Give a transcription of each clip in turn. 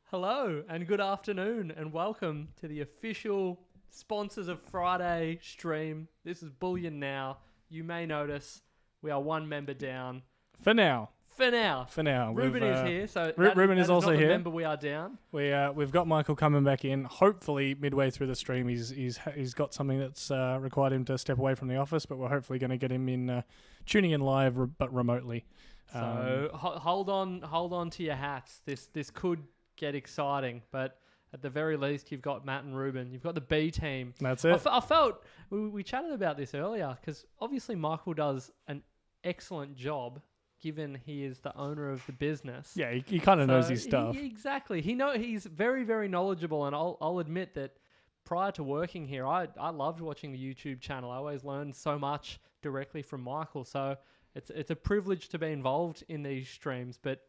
Hello and good afternoon and welcome to the official sponsors of Friday stream. This is Bullion Now. You may notice we are one member down. For now. Ruben is here, so Ruben is also here. Member we are down. We've got Michael coming back in. Hopefully, midway through the stream, he's got something that's required him to step away from the office, but we're hopefully going to get him in, tuning in live, but remotely. So hold on to your hats. This could get exciting, but at the very least, you've got Matt and Ruben. You've got the B team. That's it. I felt we chatted about this earlier because obviously Michael does an excellent job, given he is the owner of the business. Yeah, he kind of knows his stuff. Exactly. He's very, very knowledgeable, and I'll admit that prior to working here, I loved watching the YouTube channel. I always learned so much directly from Michael, so it's a privilege to be involved in these streams, but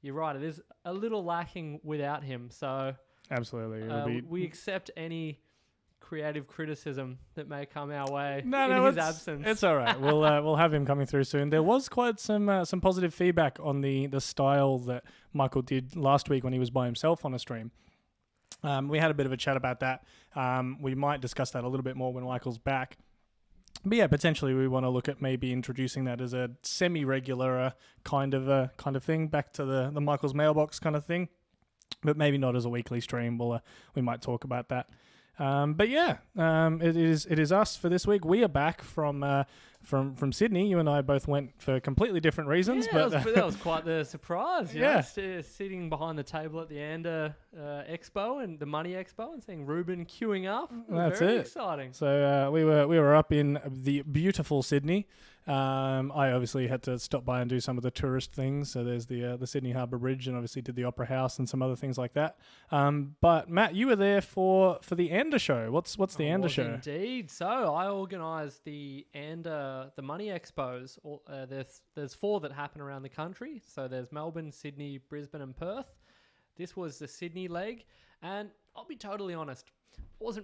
you're right, it is a little lacking without him, so absolutely. We accept any creative criticism that may come our way in his absence. It's all right. We'll have him coming through soon. There was quite some positive feedback on the style that Michael did last week when he was by himself on a stream. We had a bit of a chat about that. We might discuss that a little bit more when Michael's back. But yeah, potentially we want to look at maybe introducing that as a semi-regular kind of thing, back to the Michael's mailbox kind of thing, but maybe not as a weekly stream. We might talk about that. But yeah, it is us for this week. We are back from Sydney. You and I both went for completely different reasons. Yeah, but that was quite the surprise. Yeah, sitting behind the table at the Anda Expo and the Money Expo and seeing Ruben queuing up. That's very it. Exciting. So we were up in the beautiful Sydney. I obviously had to stop by and do some of the tourist things. So there's the Sydney Harbour Bridge, and obviously did the Opera House and some other things like that. But Matt, you were there for the Anda show. What's the Anda show? Indeed. So I organised the Anda, the Money Expos. There's 4 that happen around the country. So there's Melbourne, Sydney, Brisbane, and Perth. This was the Sydney leg, and I'll be totally honest, I wasn't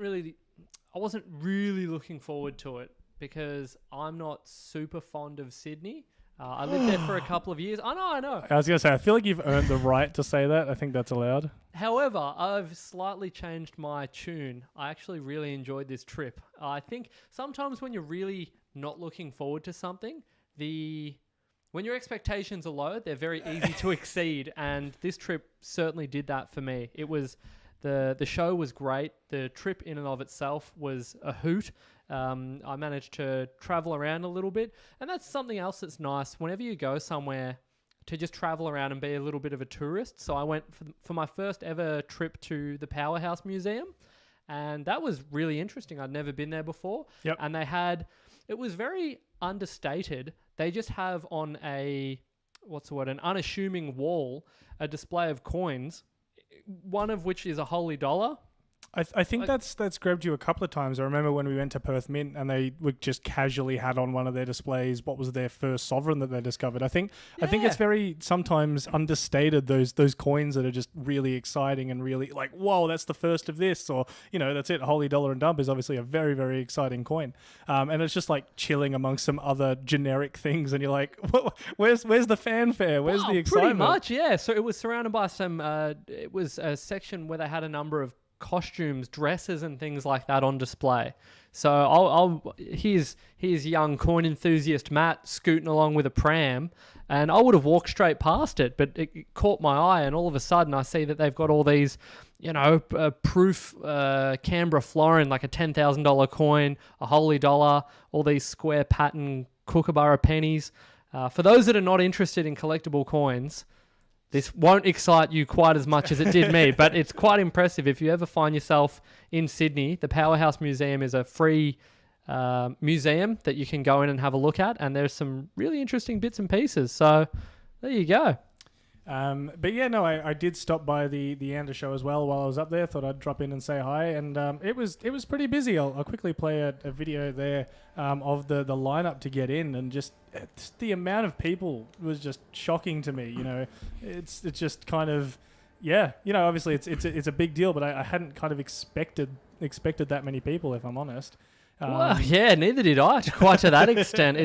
really looking forward to it, because I'm not super fond of Sydney. I lived there for a couple of years. I know. I was going to say, I feel like you've earned the right to say that. I think that's allowed. However, I've slightly changed my tune. I actually really enjoyed this trip. I think sometimes when you're really not looking forward to something, when your expectations are low, they're very easy to exceed. And this trip certainly did that for me. It was... The show was great. The trip in and of itself was a hoot. I managed to travel around a little bit. And that's something else that's nice. Whenever you go somewhere, to just travel around and be a little bit of a tourist. So I went for my first ever trip to the Powerhouse Museum. And that was really interesting. I'd never been there before. Yep. And it was very understated. They just have on an unassuming wall, a display of coins, one of which is a holy dollar. I think that's grabbed you a couple of times. I remember when we went to Perth Mint and they would just casually had on one of their displays what was their first sovereign that they discovered. I think it's very sometimes understated, those coins that are just really exciting and really like, whoa, that's the first of this, or that's it. Holy dollar and dump is obviously a very, very exciting coin, and it's just like chilling amongst some other generic things, and you're like, where's the fanfare? Where's the excitement? Pretty much, yeah. So it was surrounded by some. It was a section where they had a number of costumes, dresses, and things like that on display. So here's young coin enthusiast Matt scooting along with a pram, and I would have walked straight past it, but it caught my eye, and all of a sudden I see that they've got all these, proof Canberra florin, like a $10,000 coin, a holy dollar, all these square pattern Kookaburra pennies. For those that are not interested in collectible coins, this won't excite you quite as much as it did me, but it's quite impressive. If you ever find yourself in Sydney, the Powerhouse Museum is a free museum that you can go in and have a look at, and there's some really interesting bits and pieces. So there you go. But yeah, no, I did stop by the Anda show as well while I was up there. Thought I'd drop in and say hi, and it was pretty busy. I'll quickly play a video there of the lineup to get in, and just the amount of people was just shocking to me. You know, it's just kind of, yeah, you know, obviously it's a big deal, but I hadn't kind of expected that many people, if I'm honest. Well, yeah, neither did I, quite to that extent.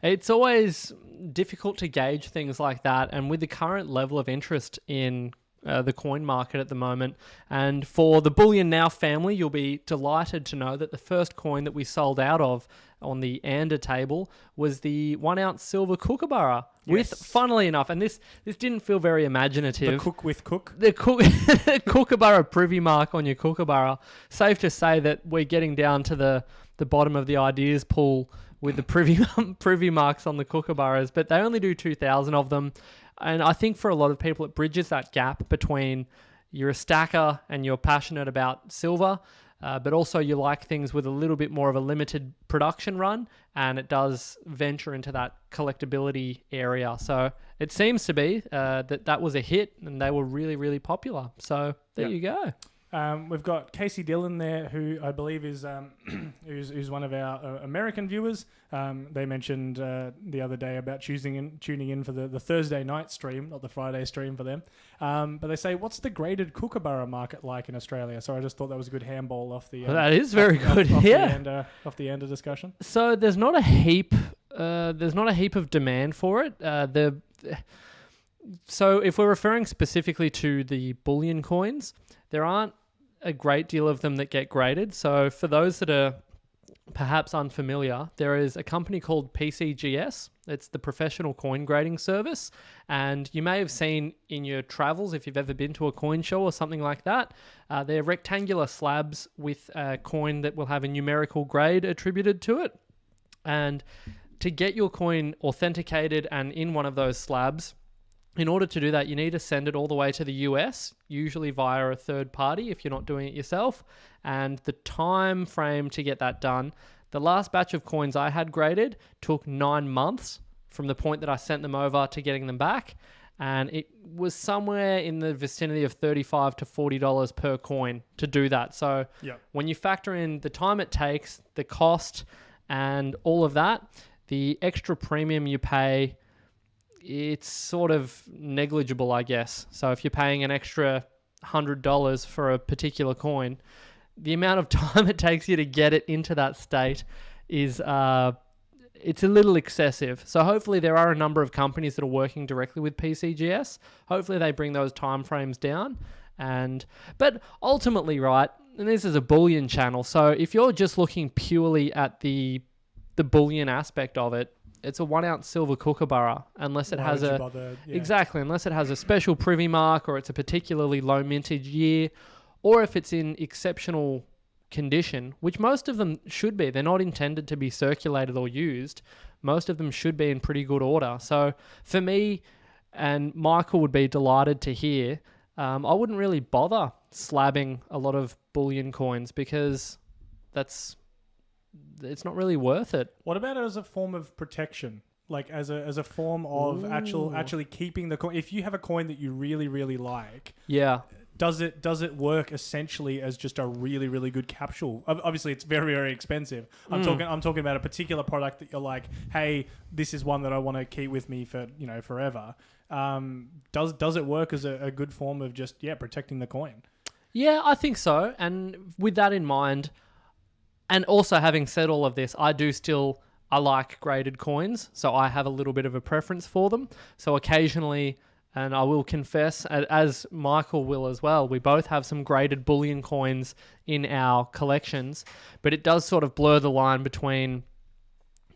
It's always difficult to gauge things like that, and with the current level of interest in the coin market at the moment, and for the Bullion Now family, you'll be delighted to know that the first coin that we sold out of on the Anda table was the 1 ounce silver kookaburra. Yes. With, funnily enough, and this didn't feel very imaginative. The cook with cook. The kookaburra privy mark on your kookaburra. Safe to say that we're getting down to the bottom of the ideas pool with the privy marks on the kookaburras, but they only do 2,000 of them. And I think for a lot of people, it bridges that gap between you're a stacker and you're passionate about silver, but also you like things with a little bit more of a limited production run, and it does venture into that collectability area. So it seems to be that was a hit, and they were really, really popular. So there you go. We've got Casey Dillon there, who I believe is who's one of our American viewers. They mentioned the other day about tuning in for the Thursday night stream, not the Friday stream for them. But they say, what's the graded kookaburra market like in Australia? So I just thought that was a good handball off the... that is very good, off the Anda discussion. So there's not a heap of demand for it. So if we're referring specifically to the bullion coins, there aren't a great deal of them that get graded. So for those that are perhaps unfamiliar, there is a company called PCGS. It's the Professional Coin Grading Service. And you may have seen in your travels, if you've ever been to a coin show or something like that, they're rectangular slabs with a coin that will have a numerical grade attributed to it. And to get your coin authenticated and in one of those slabs, in order to do that, you need to send it all the way to the US, usually via a third party if you're not doing it yourself. And the time frame to get that done, the last batch of coins I had graded took 9 months from the point that I sent them over to getting them back. And it was somewhere in the vicinity of $35 to $40 per coin to do that. So when you factor in the time it takes, the cost, and all of that, the extra premium you pay, it's sort of negligible, I guess. So if you're paying an extra $100 for a particular coin, the amount of time it takes you to get it into that state is it's a little excessive. So hopefully there are a number of companies that are working directly with PCGS. Hopefully they bring those timeframes down. But ultimately, right, and this is a bullion channel, so if you're just looking purely at the bullion aspect of it, it's a 1 ounce silver kookaburra, unless it has exactly, unless it has a special privy mark, or it's a particularly low mintage year, or if it's in exceptional condition, which most of them should be. They're not intended to be circulated or used. Most of them should be in pretty good order. So for me, and Michael would be delighted to hear, I wouldn't really bother slabbing a lot of bullion coins, because it's not really worth it. What about it as a form of protection? Like as a form of actually keeping the coin? If you have a coin that you really, really like, does it work essentially as just a really, really good capsule? Obviously, it's very, very expensive. I'm talking about a particular product that you're like, hey, this is one that I want to keep with me for forever. Does it work as a good form of just protecting the coin? Yeah, I think so. And with that in mind, and also having said all of this, I like graded coins, so I have a little bit of a preference for them. So occasionally, and I will confess, as Michael will as well, we both have some graded bullion coins in our collections, but it does sort of blur the line between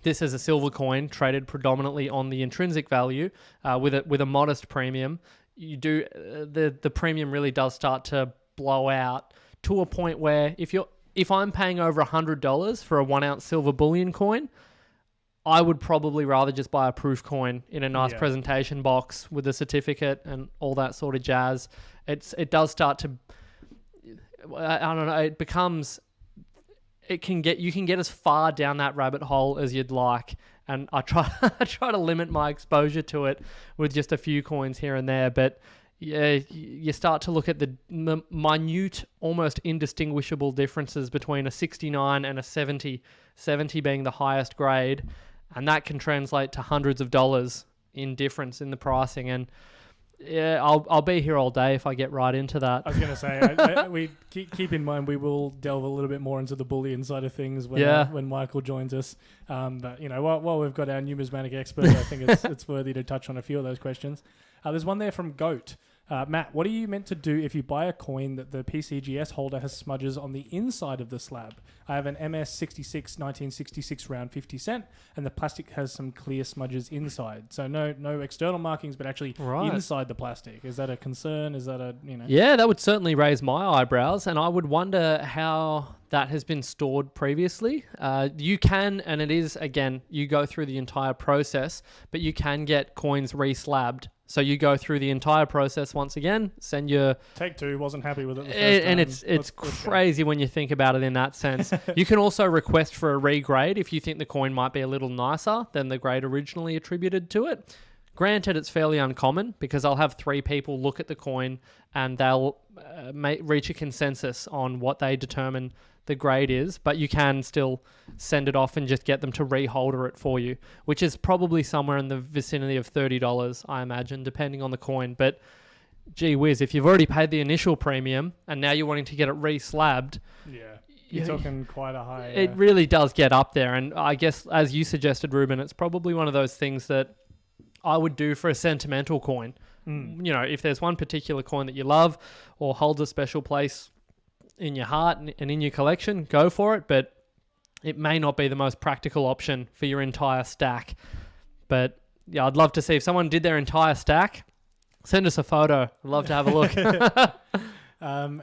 this as a silver coin traded predominantly on the intrinsic value with a modest premium. You do the premium really does start to blow out to a point where if I'm paying over $100 for a 1 ounce silver bullion coin, I would probably rather just buy a proof coin in a nice presentation box with a certificate and all that sort of jazz. It does start to, I don't know, it becomes you can get as far down that rabbit hole as you'd like. And I try I try to limit my exposure to it with just a few coins here and there. But yeah, you start to look at the minute, almost indistinguishable differences between a 69 and a 70, 70 being the highest grade. And that can translate to hundreds of dollars in difference in the pricing. And yeah, I'll be here all day if I get right into that. I was going to say, we keep in mind we will delve a little bit more into the bullion side of things when Michael joins us. But you know, while we've got our numismatic expert, I think it's worthy to touch on a few of those questions. There's one there from Goat. Matt, what are you meant to do if you buy a coin that the PCGS holder has smudges on the inside of the slab? I have an MS66 1966 round 50 cent, and the plastic has some clear smudges inside. So no external markings, but actually inside the plastic. Is that a concern? Is that Yeah, that would certainly raise my eyebrows, and I would wonder how that has been stored previously. You can, and it is, again, you go through the entire process, but you can get coins re-slabbed. So you go through the entire process once again, send your... Take two, wasn't happy with it the first time. And it's crazy when you think about it in that sense. You can also request for a regrade if you think the coin might be a little nicer than the grade originally attributed to it. Granted, it's fairly uncommon because I'll have 3 people look at the coin and they'll reach a consensus on what they determine the grade is, but you can still send it off and just get them to reholder it for you, which is probably somewhere in the vicinity of $30, I imagine, depending on the coin. But gee whiz, if you've already paid the initial premium and now you're wanting to get it re-slabbed, you're talking quite a high... It really does get up there. And I guess, as you suggested, Ruben, it's probably one of those things that I would do for a sentimental coin. You know, if there's one particular coin that you love or holds a special place in your heart and in your collection, go for it. But it may not be the most practical option for your entire stack. But yeah, I'd love to see if someone did their entire stack. Send us a photo. I'd love to have a look.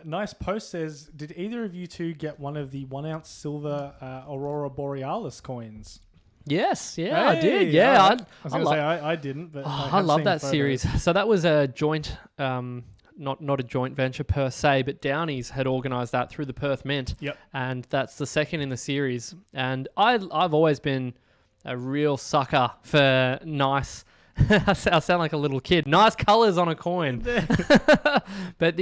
Nice post says, did either of you two get one of the 1 ounce silver Aurora Borealis coins? Yes, yeah, hey, I did. Yeah, I was going to say I didn't, but I love that series. So that was a joint, not a joint venture per se, but Downies had organised that through the Perth Mint. Yep. And that's the second in the series. And I've always been a real sucker for nice... I sound like a little kid. Nice colours on a coin. But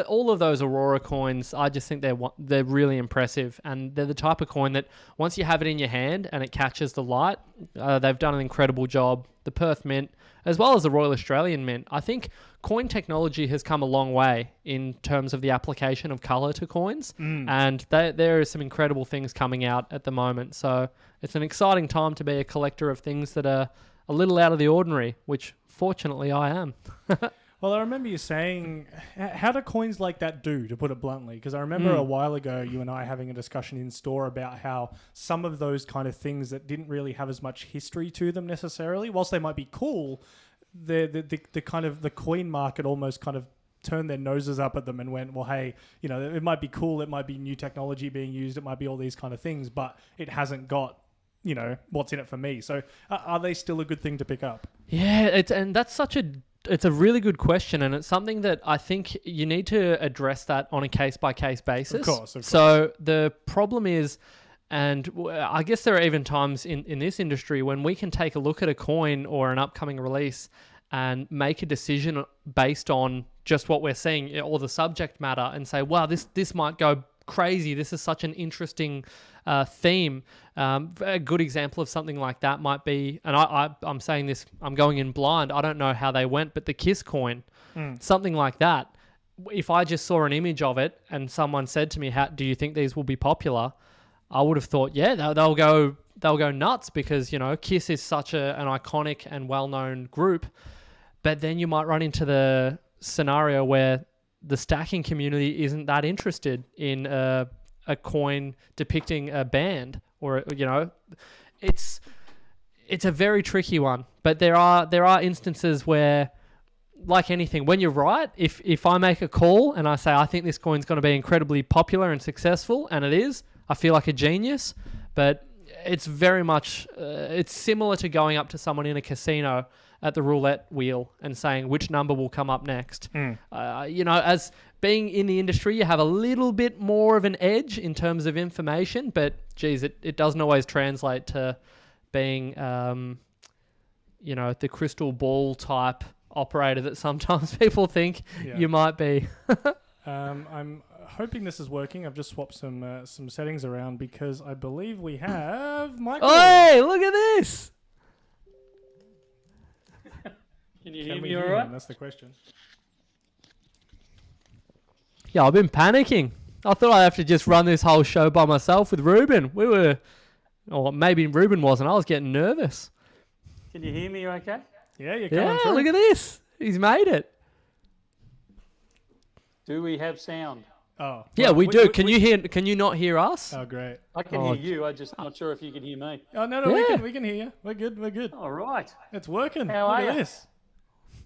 all of those Aurora coins, I just think they're really impressive, and they're the type of coin that once you have it in your hand and it catches the light, they've done an incredible job. The Perth Mint, as well as the Royal Australian Mint. I think coin technology has come a long way in terms of the application of colour to coins, and there are some incredible things coming out at the moment. So it's an exciting time to be a collector of things that are a little out of the ordinary, which fortunately I am. Well, I remember you saying, how do coins like that do, to put it bluntly? Because I remember a while ago, you and I having a discussion in store about how some of those kind of things that didn't really have as much history to them necessarily, whilst they might be cool, the kind of the coin market almost kind of turned their noses up at them and went, well, hey, you know, it might be cool, it might be new technology being used, it might be all these kind of things, but it hasn't got, you know, what's in it for me. So are they still a good thing to pick up? Yeah, it's a really good question, and it's something that I think you need to address that on a case-by-case basis. Of course. So the problem is, and I guess there are even times in this industry when we can take a look at a coin or an upcoming release and make a decision based on just what we're seeing or the subject matter and say, wow, this might go crazy. This is such an interesting theme. A good example of something like that might be, and I'm saying this, I'm going in blind. I don't know how they went, but the Kiss coin, something like that. If I just saw an image of it and someone said to me, do you think these will be popular? I would have thought, yeah, they'll go nuts because, you know, Kiss is such an iconic and well-known group. But then you might run into the scenario where the stacking community isn't that interested in a coin depicting a band, or, you know, it's a very tricky one. But there are instances where, like anything, when you're right, if I make a call and I say I think this coin's going to be incredibly popular and successful, and it is, I feel like a genius. But it's very much it's similar to going up to someone in a casino at the roulette wheel and saying which number will come up next. As being in the industry, you have a little bit more of an edge in terms of information, but geez, it doesn't always translate to being the crystal ball type operator that sometimes people think you might be. I'm hoping this is working. I've just swapped some settings around because I believe we have Michael. Hey, look at this! Can you hear me all right? That's the question. Yeah, I've been panicking. I thought I'd have to just run this whole show by myself with Ruben. Or maybe Ruben wasn't. I was getting nervous. Can you hear me okay? Yeah, you're coming Yeah, through. look at this. He's made it. Do we have sound? Oh. Yeah, well, we do. Can you not hear us? Oh, great. I can hear you. I'm just not sure if you can hear me. Oh, no, we can hear you. We're good. All right. It's working. How Look are at you? this.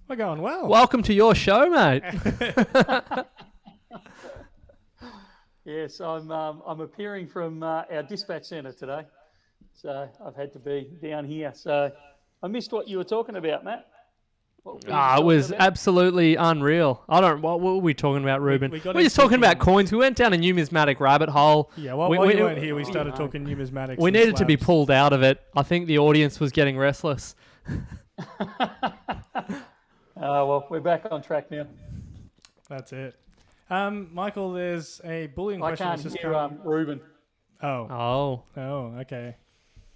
We're going well. Welcome to your show, mate. Yes, I'm appearing from our dispatch centre today, so I've had to be down here. So I missed what you were talking about, Matt. It was absolutely unreal. What were we talking about, Ruben? we We're got just into talking about coins. We went down a numismatic rabbit hole. Yeah, while you weren't here, we started talking numismatics. We and needed to be slabs. pulled out of it. I think the audience was getting restless. Well, we're back on track now. That's it. Michael, there's a Bullion I question. can't that's just hear come- Ruben. Oh, Oh. okay.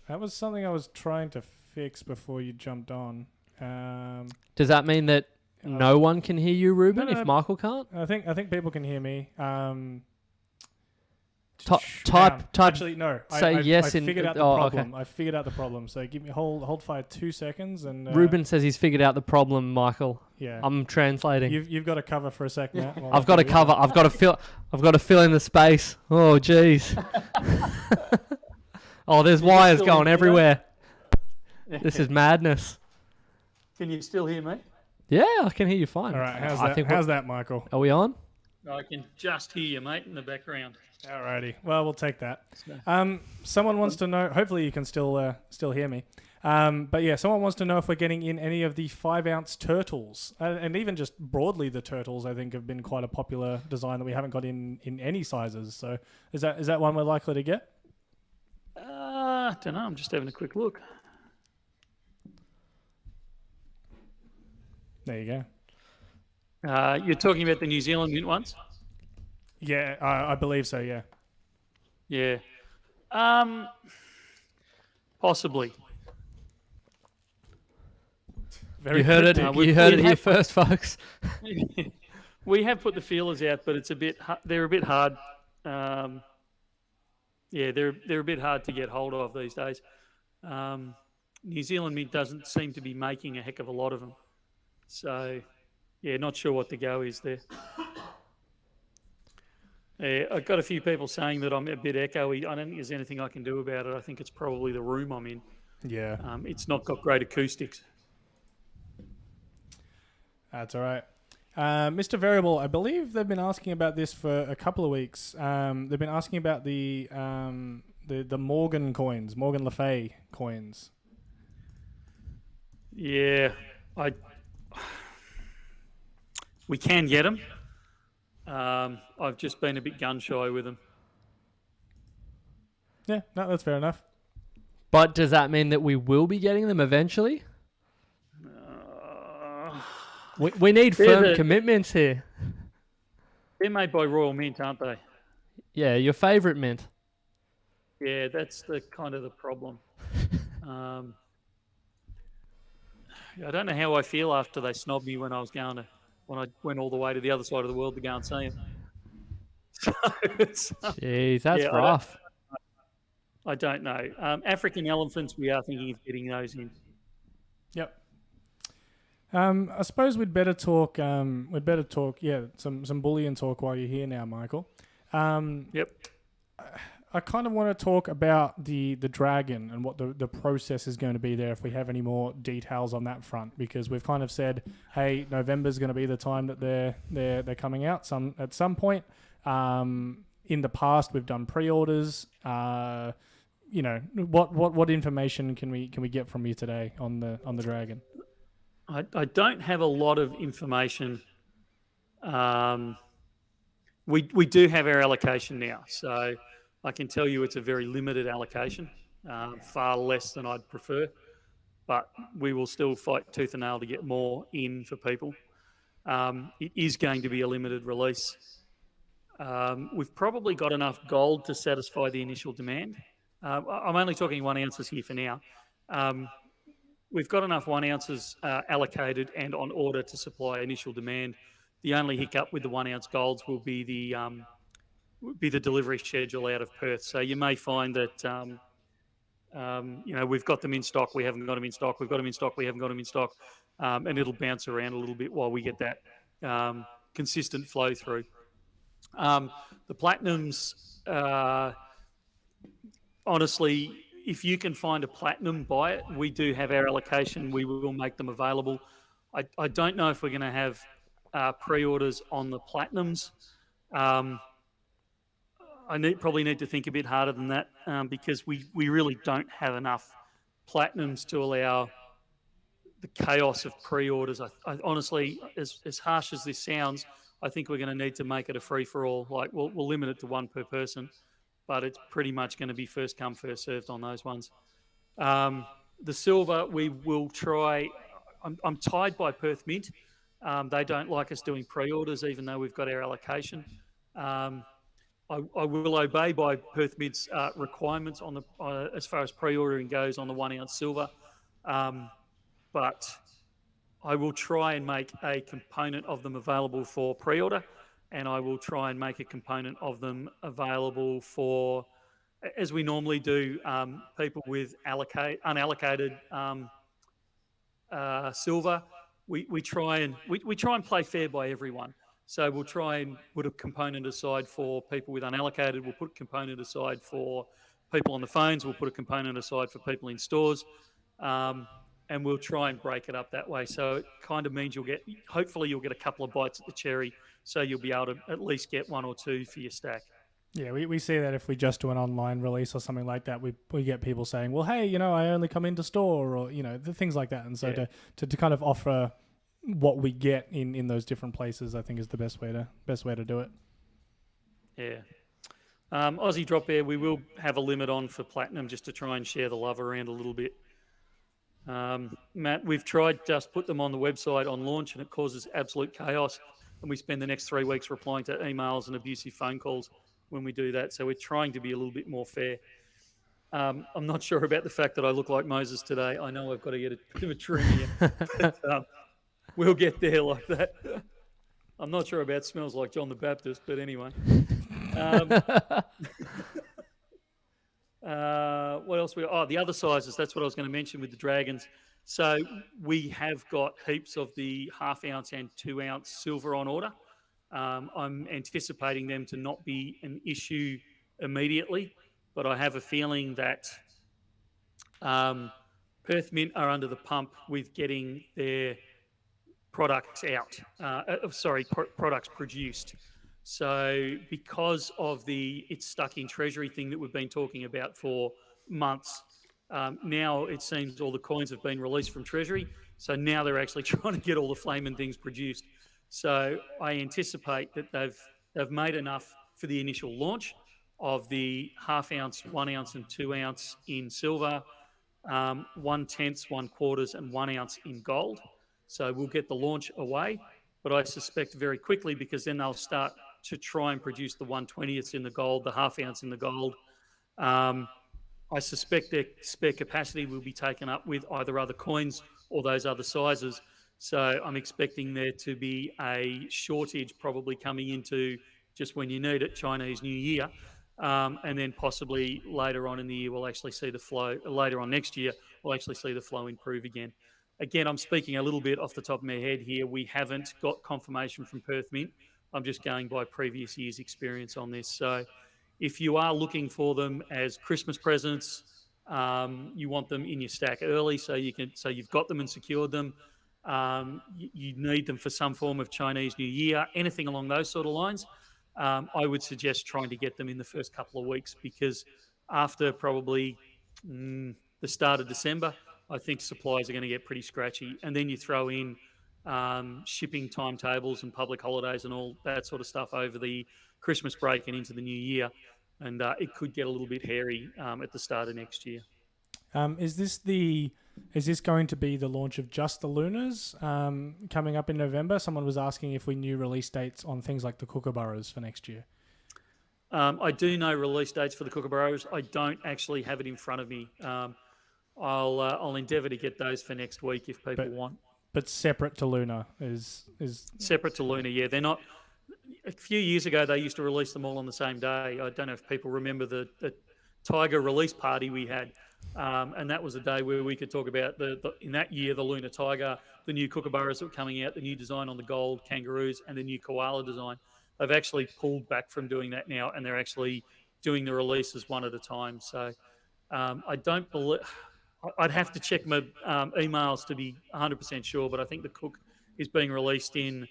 That was something I was trying to fix before you jumped on. Does that mean that no one can hear you, Ruben, no, if Michael can't? I think people can hear me. Type. Actually, no. say I yes in- figured out the oh, problem. I figured out the problem. So give me hold fire 2 seconds and Ruben says he's figured out the problem, Michael. Yeah. I'm translating. You've got to cover for a sec, Matt. while I've got to figure it cover. out. I've got to fill in the space. Oh, jeez. Oh, there's wires still going hear me? everywhere. This is madness. Can you still hear me? Yeah, I can hear you fine. All right. I think How's that, Michael? Are we on? I can just hear you, mate, in the background. Alrighty. Well, we'll take that. Someone wants to know. Hopefully, you can still hear me. But yeah, someone wants to know if we're getting in any of the 5-ounce turtles, and even just broadly the turtles. I think have been quite a popular design that we haven't got in any sizes. So is that one we're likely to get? Don't know. I'm just having a quick look. There you go. You're talking about the New Zealand mint ones? Yeah, I believe so. Yeah. Yeah. Possibly. Very You heard it. cryptic. You heard it here first, folks. We have put the feelers out, but it's they're a bit hard. Yeah, they're a bit hard to get hold of these days. New Zealand Mint doesn't seem to be making a heck of a lot of them. So, yeah, not sure what the go is there. Yeah, I've got a few people saying that I'm a bit echoey. I don't think there's anything I can do about it. I think it's probably the room I'm in. Yeah. It's not got great acoustics. That's all right. Mr. Variable, I believe they've been asking about this for a couple of weeks. They've been asking about the Morgan coins, Morgan Le Fay coins. Yeah, we can get them. I've just been a bit gun shy with them. Yeah, no, that's fair enough. But does that mean that we will be getting them eventually? We need firm commitments here. They're made by Royal Mint, aren't they? Yeah, your favourite mint. Yeah, that's the kind of the problem. I don't know how I feel after they snobbed me when I went all the way to the other side of the world to go and see them. Jeez, that's yeah, rough. I don't know. African elephants, we are thinking of getting those in. Yep. I suppose we'd better talk. Yeah, some bullion talk while you're here now, Michael. Yep. I kind of want to talk about the dragon and what the process is going to be there if we have any more details on that front, because we've kind of said, hey, November's going to be the time that they're coming out at some point. In the past, we've done pre-orders. what information can we get from you today on the dragon? I don't have a lot of information. We do have our allocation now, so I can tell you it's a very limited allocation, far less than I'd prefer. But we will still fight tooth and nail to get more in for people. It is going to be a limited release. We've probably got enough gold to satisfy the initial demand. I'm only talking 1 ounces here for now. We've got enough 1 ounces allocated and on order to supply initial demand. The only hiccup with the 1 ounce golds will be the delivery schedule out of Perth. So you may find that we've got them in stock, we haven't got them in stock, we've got them in stock, we haven't got them in stock, and it'll bounce around a little bit while we get that consistent flow through. The platinums, honestly, if you can find a platinum, buy it. We do have our allocation. We will make them available. I don't know if we're going to have pre-orders on the platinums. I probably need to think a bit harder than that because we really don't have enough platinums to allow the chaos of pre-orders. I honestly, as harsh as this sounds, I think we're going to need to make it a free-for-all. Like we'll limit it to 1 per person, but it's pretty much going to be first come, first served on those ones. The silver, we will try. I'm tied by Perth Mint. They don't like us doing pre-orders, even though we've got our allocation. I will obey by Perth Mint's requirements on the as far as pre-ordering goes on the 1 ounce silver, but I will try and make a component of them available for pre-order, and I will try and make a component of them available for, as we normally do, people with unallocated silver. We try and play fair by everyone. So we'll try and put a component aside for people with unallocated. We'll put a component aside for people on the phones. We'll put a component aside for people in stores. And we'll try and break it up that way. So it kind of means hopefully you'll get a couple of bites at the cherry, so you'll be able to at least get 1 or 2 for your stack. Yeah, we see that if we just do an online release or something like that, we get people saying, well, hey, I only come into store, or, the things like that. And so to kind of offer what we get in those different places, I think is the best way to do it. Yeah. Aussie Drop Air, we will have a limit on for platinum just to try and share the love around a little bit. Matt, we've tried just put them on the website on launch and it causes absolute chaos, and we spend the next 3 weeks replying to emails and abusive phone calls when we do that. So we're trying to be a little bit more fair. I'm not sure about the fact that I look like Moses today. I know I've got to get a bit of a trim here, but we'll get there like that. I'm not sure about smells like John the Baptist, but anyway. What else? The other sizes. That's what I was going to mention with the dragons. So we have got heaps of the 1/2 ounce and 2 ounce silver on order. I'm anticipating them to not be an issue immediately, but I have a feeling that Perth Mint are under the pump with getting their products out. Products produced. So because of it's stuck in treasury thing that we've been talking about for months, now it seems all the coins have been released from treasury. So now they're actually trying to get all the flaming things produced. So I anticipate that they've made enough for the initial launch of the 1/2 ounce, 1 ounce and 2 ounce in silver, 1/10, 1/4 and 1 ounce in gold. So we'll get the launch away, but I suspect very quickly, because then they'll start to try and produce the 1/20 in the gold, the 1/2 ounce in the gold. I suspect their spare capacity will be taken up with either other coins or those other sizes. So I'm expecting there to be a shortage probably coming into just when you need it, Chinese New Year. And then possibly later on in the year, we'll actually see the flow, later on next year, we'll actually see the flow improve again. Again, I'm speaking a little bit off the top of my head here. We haven't got confirmation from Perth Mint. I'm just going by previous year's experience on this. So if you are looking for them as Christmas presents, you want them in your stack early so you've got them and secured them. You need them for some form of Chinese New Year, anything along those sort of lines. I would suggest trying to get them in the first couple of weeks, because after probably the start of December, I think supplies are going to get pretty scratchy. And then you throw in shipping timetables and public holidays and all that sort of stuff over the Christmas break and into the new year. And it could get a little bit hairy at the start of next year. Is this going to be the launch of just the Lunas coming up in November? Someone was asking if we knew release dates on things like the Kookaburras for next year. I do know release dates for the Kookaburras. I don't actually have it in front of me. I'll endeavour to get those for next week if people want. But separate to Luna is separate to Luna. Yeah, they're not. A few years ago, they used to release them all on the same day. I don't know if people remember the Tiger release party we had. And that was a day where we could talk about in that year, the Lunar Tiger, the new Kookaburras that were coming out, the new design on the gold kangaroos, and the new koala design. They've actually pulled back from doing that now, and they're actually doing the releases one at a time. So I don't believe... I'd have to check my emails to be 100% sure, but I think the Cook is being released in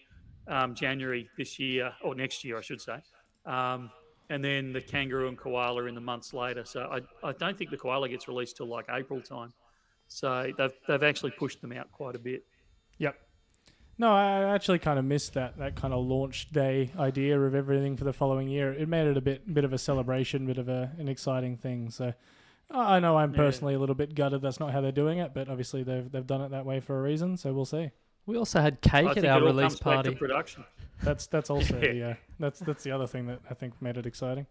January this year, or next year, I should say. And then the kangaroo and koala in the months later. So I don't think the koala gets released till like April time. So they've actually pushed them out quite a bit. Yep. No, I actually kind of missed that kind of launch day idea of everything for the following year. It made it a bit of a celebration, bit of an exciting thing. So I know I'm personally a little bit gutted that's not how they're doing it, but obviously they've done it that way for a reason. So we'll see. We also had cake at our release party. Back to production. That's also that's the other thing that I think made it exciting.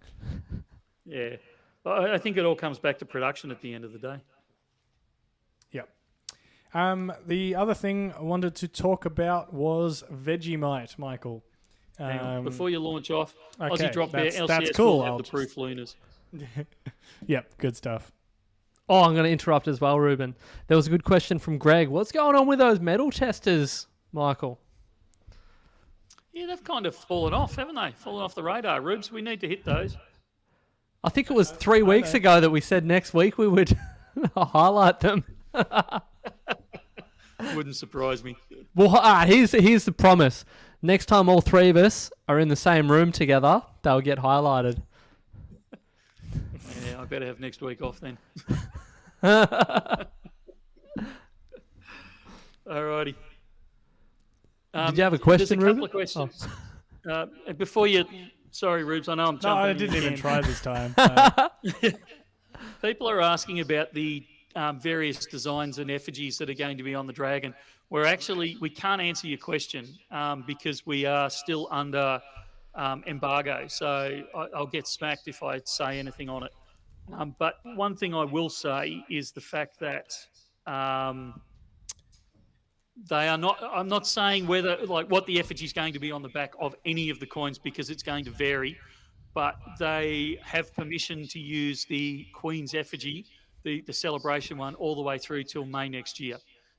Yeah, I think it all comes back to production at the end of the day. Yep. The other thing I wanted to talk about was Vegemite, Michael. Hang on. Before you launch off, okay, Aussie Drop Bear, LCS that's cool. will have the proof Lunas. Yep, good stuff. Oh, I'm going to interrupt as well, Ruben. There was a good question from Greg. What's going on with those metal testers, Michael? Yeah, they've kind of fallen off, haven't they? Fallen off the radar, Rubes. We need to hit those. I think it was 3 weeks ago that we said next week we would highlight them. Wouldn't surprise me. Well, here's the promise. Next time all three of us are in the same room together, they'll get highlighted. Yeah, I better have next week off then. Alrighty. Did you have a question, Ruben? Ruben? There's a couple of questions. Before you... Sorry, Rubes, I know I'm jumping. No, I didn't even try this time. People are asking about the various designs and effigies that are going to be on the dragon. We can't answer your question because we are still under embargo. So I'll get smacked if I say anything on it. But one thing I will say is the fact that they are not. I'm not saying what the effigy is going to be on the back of any of the coins because it's going to vary. But they have permission to use the Queen's effigy, the celebration one, all the way through till May next year.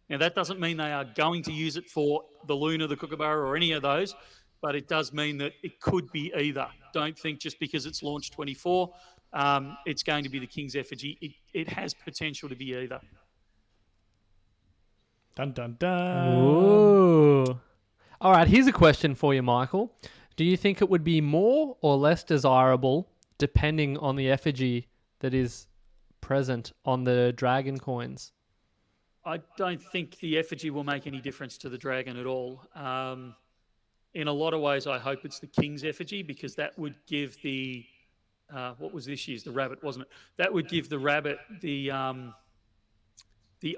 Now that doesn't mean they are going to use it for the Luna, the Kookaburra, or any of those. But it does mean that it could be either. Don't think just because it's launched 24, it's going to be the King's effigy. It has potential to be either. Dun, dun, dun. Ooh. All right, here's a question for you, Michael. Do you think it would be more or less desirable depending on the effigy that is present on the dragon coins? I don't think the effigy will make any difference to the dragon at all. In a lot of ways, I hope it's the King's effigy because that would give the... what was this year's? The rabbit, wasn't it? That would give the rabbit the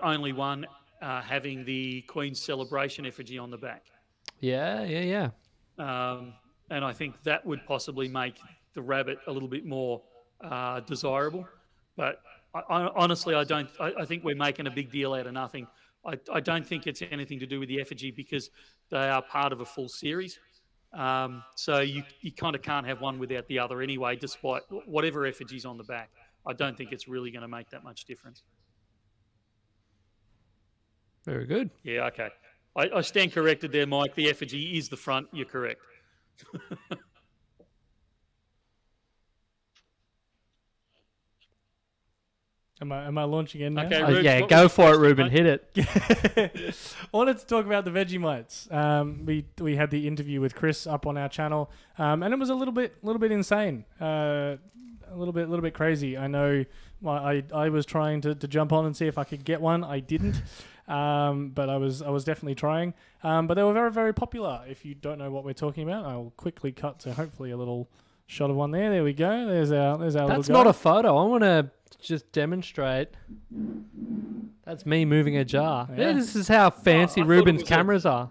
only one having the Queen's celebration effigy on the back. Yeah. And I think that would possibly make the rabbit a little bit more desirable. But honestly, I think we're making a big deal out of nothing. I don't think it's anything to do with the effigy because they are part of a full series. So you kind of can't have one without the other anyway, despite whatever effigy's on the back. I don't think it's really going to make that much difference. Very good. Yeah, okay. I stand corrected there, Mike. The effigy is the front. You're correct. Am I launching in now? Okay, Rubes, yeah, go for it, Ruben. Hit it. I wanted to talk about the Vegemites. We had the interview with Chris up on our channel, and it was a little bit insane. little bit crazy. I know I was trying to jump on and see if I could get one. I didn't, but I was definitely trying. But they were very, very popular. If you don't know what we're talking about, I'll quickly cut to hopefully a little shot of one there. There we go. There's our little guy. That's not a photo. I want to just demonstrate. That's me moving a jar. Yeah, this is how fancy Ruben's cameras are.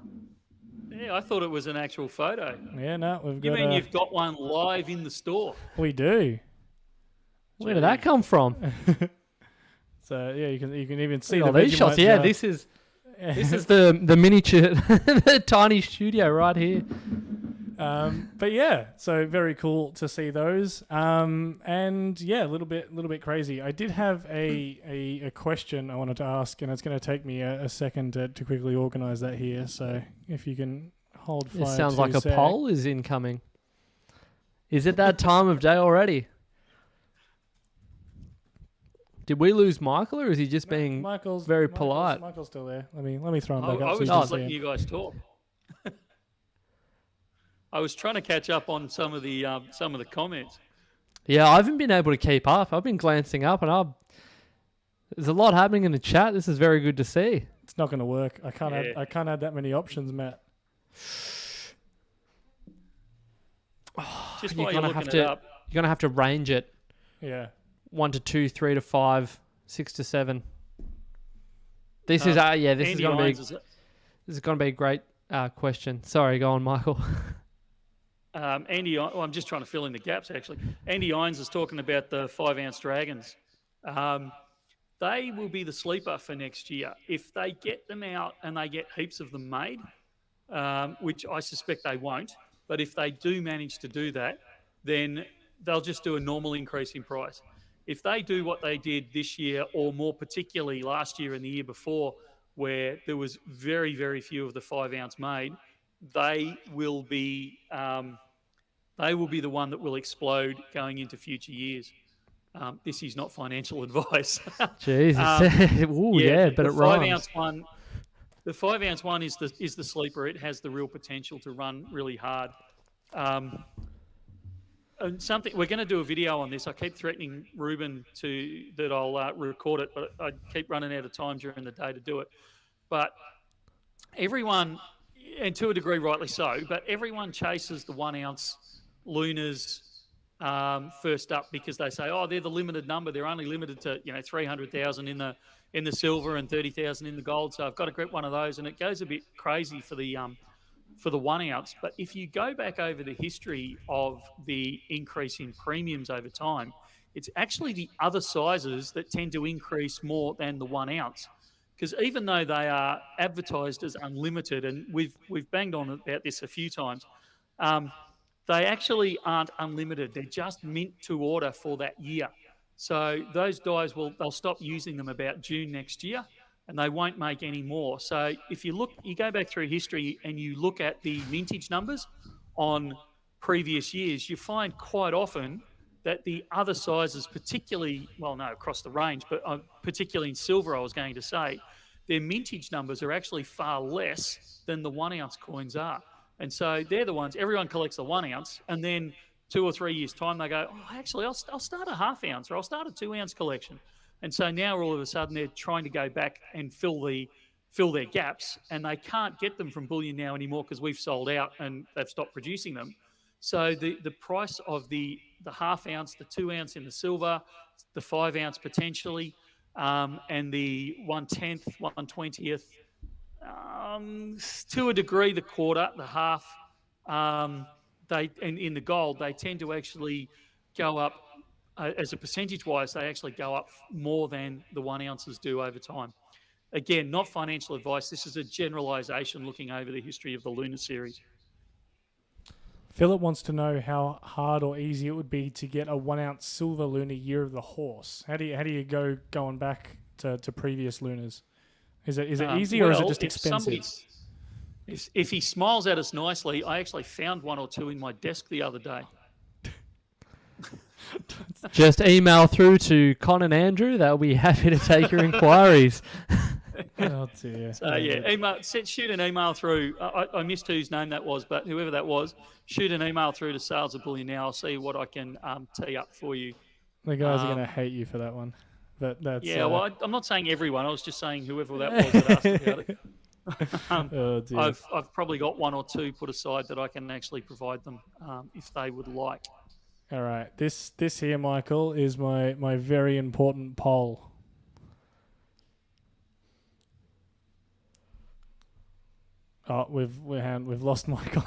Yeah, I thought it was an actual photo. Yeah, no, we've got. You mean you've got one live in the store? We do. Where did that come from? So yeah, you can even see all these shots. Yeah, this is the miniature, the tiny studio right here. But yeah, so very cool to see those. And yeah, a little bit crazy. I did have a question I wanted to ask, and it's going to take me a second to quickly organise that here. So if you can hold fire. It sounds like a poll is incoming. Is it that time of day already? Did we lose Michael, or is he just being very polite? Michael's still there. Let me throw him back up. I was just letting you guys talk. I was trying to catch up on some of the comments. Yeah, I haven't been able to keep up. I've been glancing up, and there's a lot happening in the chat. This is very good to see. It's not going to work. I can't add that many options, Matt. Just while you're looking it up, you're gonna have to range it. Yeah. 1 to 2, 3 to 5, 6 to 7. This is gonna be a great question. Sorry, go on, Michael. Andy, I'm just trying to fill in the gaps, actually. Andy Irons is talking about the 5-ounce dragons. They will be the sleeper for next year. If they get them out and they get heaps of them made, which I suspect they won't, but if they do manage to do that, then they'll just do a normal increase in price. If they do what they did this year, or more particularly last year and the year before, where there was very, very few of the 5-ounce made, they will be the one that will explode going into future years. This is not financial advice. Jesus. But it rhymes. The 5-ounce one is the sleeper. It has the real potential to run really hard. And we're going to do a video on this. I keep threatening Ruben that I'll record it, but I keep running out of time during the day to do it. But everyone, and to a degree rightly so, but everyone chases the 1-ounce Lunas first up because they say, oh, they're the limited number. They're only limited to 300,000 in the silver and 30,000 in the gold. So I've got to get one of those, and it goes a bit crazy for the 1-ounce. But if you go back over the history of the increase in premiums over time, it's actually the other sizes that tend to increase more than the 1-ounce. Because even though they are advertised as unlimited, and we've banged on about this a few times, they actually aren't unlimited. They're just mint to order for that year. So those guys they'll stop using them about June next year, and they won't make any more. So if you go back through history and you look at the mintage numbers on previous years, you find quite often that the other sizes, particularly, across the range, but particularly in silver, I was going to say, their mintage numbers are actually far less than the 1-ounce coins are. And so they're the ones, everyone collects the 1-ounce, and then 2 or 3 years' time, they go, oh, actually, I'll start a 1/2 ounce, or I'll start a 2-ounce collection. And so now all of a sudden they're trying to go back and fill their gaps, and they can't get them from Bullion Now anymore because we've sold out and they've stopped producing them. So the price of the 1/2 ounce, the 2-ounce in the silver, the 5-ounce potentially, and the 1/10th, 1/20th, to a degree, the quarter, the half, and in the gold, they tend to actually go up. As a percentage-wise, they actually go up more than the 1-ounces do over time. Again, not financial advice. This is a generalisation looking over the history of the Lunar series. Philip wants to know how hard or easy it would be to get a 1-ounce silver Lunar Year of the Horse. How do you go going back to previous Lunars? Is it easy or is it just expensive? If he smiles at us nicely, I actually found 1 or 2 in my desk the other day. Just email through to Con and Andrew. They'll be happy to take your inquiries. Oh dear. So shoot an email through. I missed whose name that was, but whoever that was, shoot an email through to sales at Bullion Now. I'll see what I can tee up for you The guys are going to hate you for that one. But that's Yeah, well, I'm not saying everyone. I was just saying whoever that was that asked about it. oh dear. I've probably got one or two put aside that I can actually provide them if they would like. All right, this here, Michael, is my very important poll. Oh, we've lost Michael.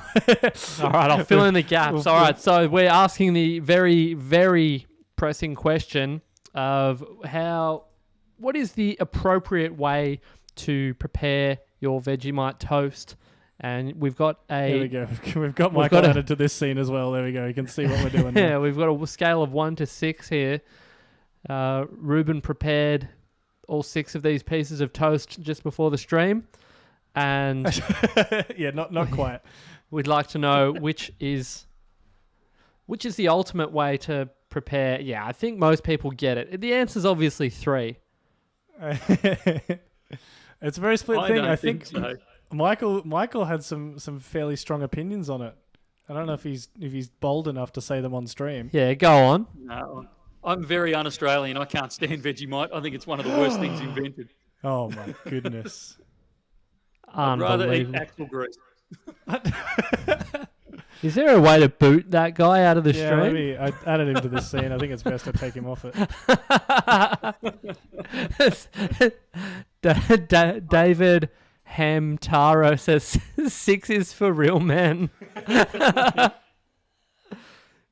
All right, I'll fill in the gaps. All right, so we're asking the very, very pressing question of what is the appropriate way to prepare your Vegemite toast? And we've got There we go. We've got Michael added to this scene as well. There we go. You can see what we're doing. Yeah, we've got a scale of 1 to 6 here. Ruben prepared all 6 of these pieces of toast just before the stream. And yeah, not quite. We'd like to know which is the ultimate way to prepare. Yeah, I think most people get it. The answer is obviously 3. It's a very split thing. I think so. Michael had some fairly strong opinions on it. I don't know if he's bold enough to say them on stream. Yeah, go on. No, I'm very un-Australian. I can't stand Vegemite. I think it's one of the worst things invented. Oh my goodness. I'd rather eat axle grease. Is there a way to boot that guy out of the stream? Maybe I added him to this scene. I think it's best to take him off it. David Hamtaro says 6 is for real men.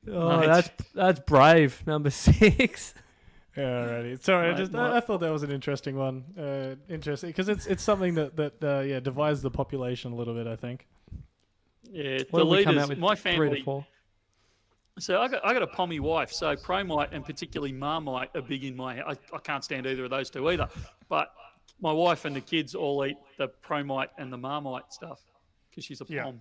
That's brave. Number 6. Alrighty. Sorry, I thought that was an interesting one. Interesting because it's something that divides the population a little bit. I think. Yeah, the leaders. My family. So I got a pommy wife. So Promite and particularly Marmite are big in my. I can't stand either of those two either. But my wife and the kids all eat the Promite and the Marmite stuff because she's a pom.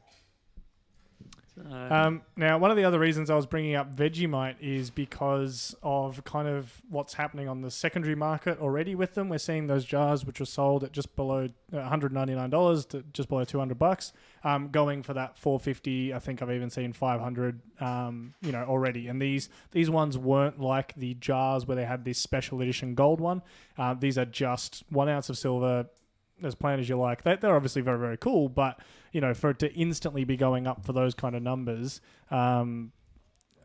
Now, one of the other reasons I was bringing up Vegemite is because of kind of what's happening on the secondary market already with them. We're seeing those jars which were sold at just below $199 to just below $200, going for that $450. I think I've even seen $500, already. And these ones weren't like the jars where they had this special edition gold one. These are just 1 ounce of silver, as plain as you like. They're obviously very, very cool, but for it to instantly be going up for those kind of numbers,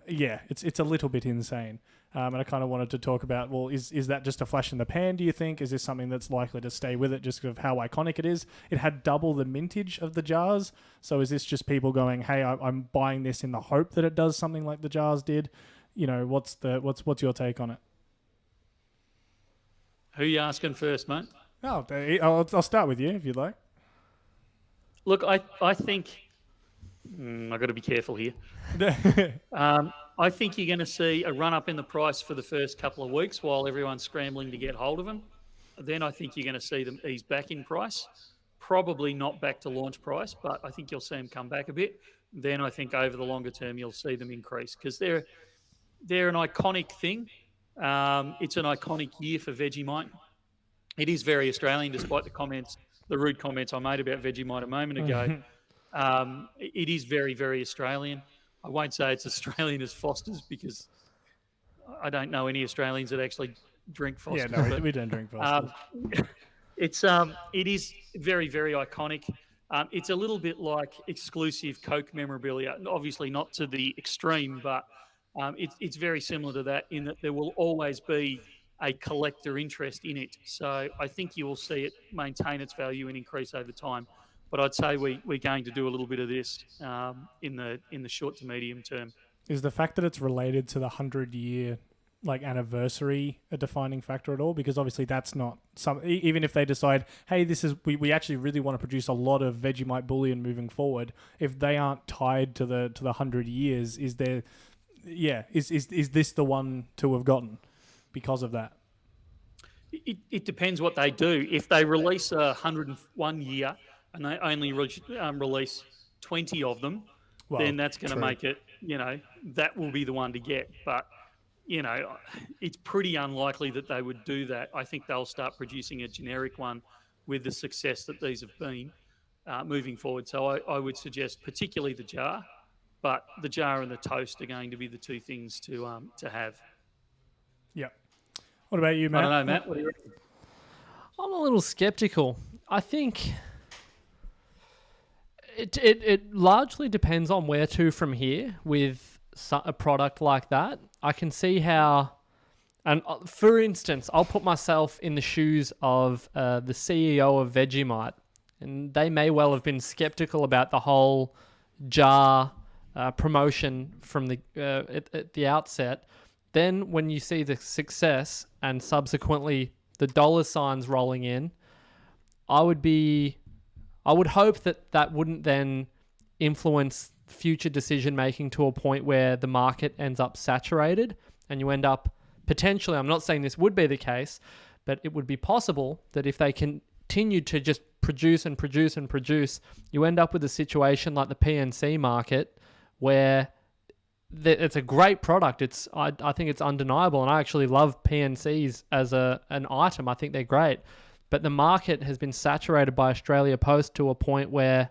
it's a little bit insane. And I kind of wanted to talk about, well, is that just a flash in the pan, do you think? Is this something that's likely to stay with it just because of how iconic it is? It had double the mintage of the jars. So is this just people going, hey, I'm buying this in the hope that it does something like the jars did? What's your take on it? Who are you asking first, mate? Oh, I'll start with you if you'd like. Look, I think I've got to be careful here. I think you're going to see a run up in the price for the first couple of weeks while everyone's scrambling to get hold of them. Then I think you're going to see them ease back in price. Probably not back to launch price, but I think you'll see them come back a bit. Then I think over the longer term you'll see them increase because they're an iconic thing. It's an iconic year for Vegemite. It is very Australian, despite the rude comments I made about Vegemite a moment ago. It is very, very Australian. I won't say it's Australian as Foster's because I don't know any Australians that actually drink Foster's. Yeah, no, we don't drink Foster's. It is very, very iconic. It's a little bit like exclusive Coke memorabilia. Obviously not to the extreme, but it's very similar to that in that there will always be a collector interest in it. So I think you will see it maintain its value and increase over time. But I'd say we're going to do a little bit of this in the short to medium term. Is the fact that it's related to the 100-year anniversary a defining factor at all? Because obviously that's not even if they decide, hey, we actually really want to produce a lot of Vegemite bullion moving forward. If they aren't tied to the 100 years, is this the one to have gotten? Because of that? It depends what they do. If they release 101 year and they only release 20 of them, then that's going to make it, that will be the one to get. But, it's pretty unlikely that they would do that. I think they'll start producing a generic one with the success that these have been moving forward. So I would suggest particularly the jar, but the jar and the toast are going to be the two things to have. What about you, Matt? I don't know, Matt. What do you reckon? I'm a little skeptical. I think it largely depends on where to from here with a product like that. I can see how, and for instance, I'll put myself in the shoes of the CEO of Vegemite, and they may well have been skeptical about the whole jar promotion from at the outset. Then when you see the success and subsequently the dollar signs rolling in, I would hope that wouldn't then influence future decision making to a point where the market ends up saturated and you end up potentially, I'm not saying this would be the case, but it would be possible that if they continue to just produce and produce and produce, you end up with a situation like the PNC market where it's a great product. I think it's undeniable, and I actually love PNCs as an item. I think they're great. But the market has been saturated by Australia Post to a point where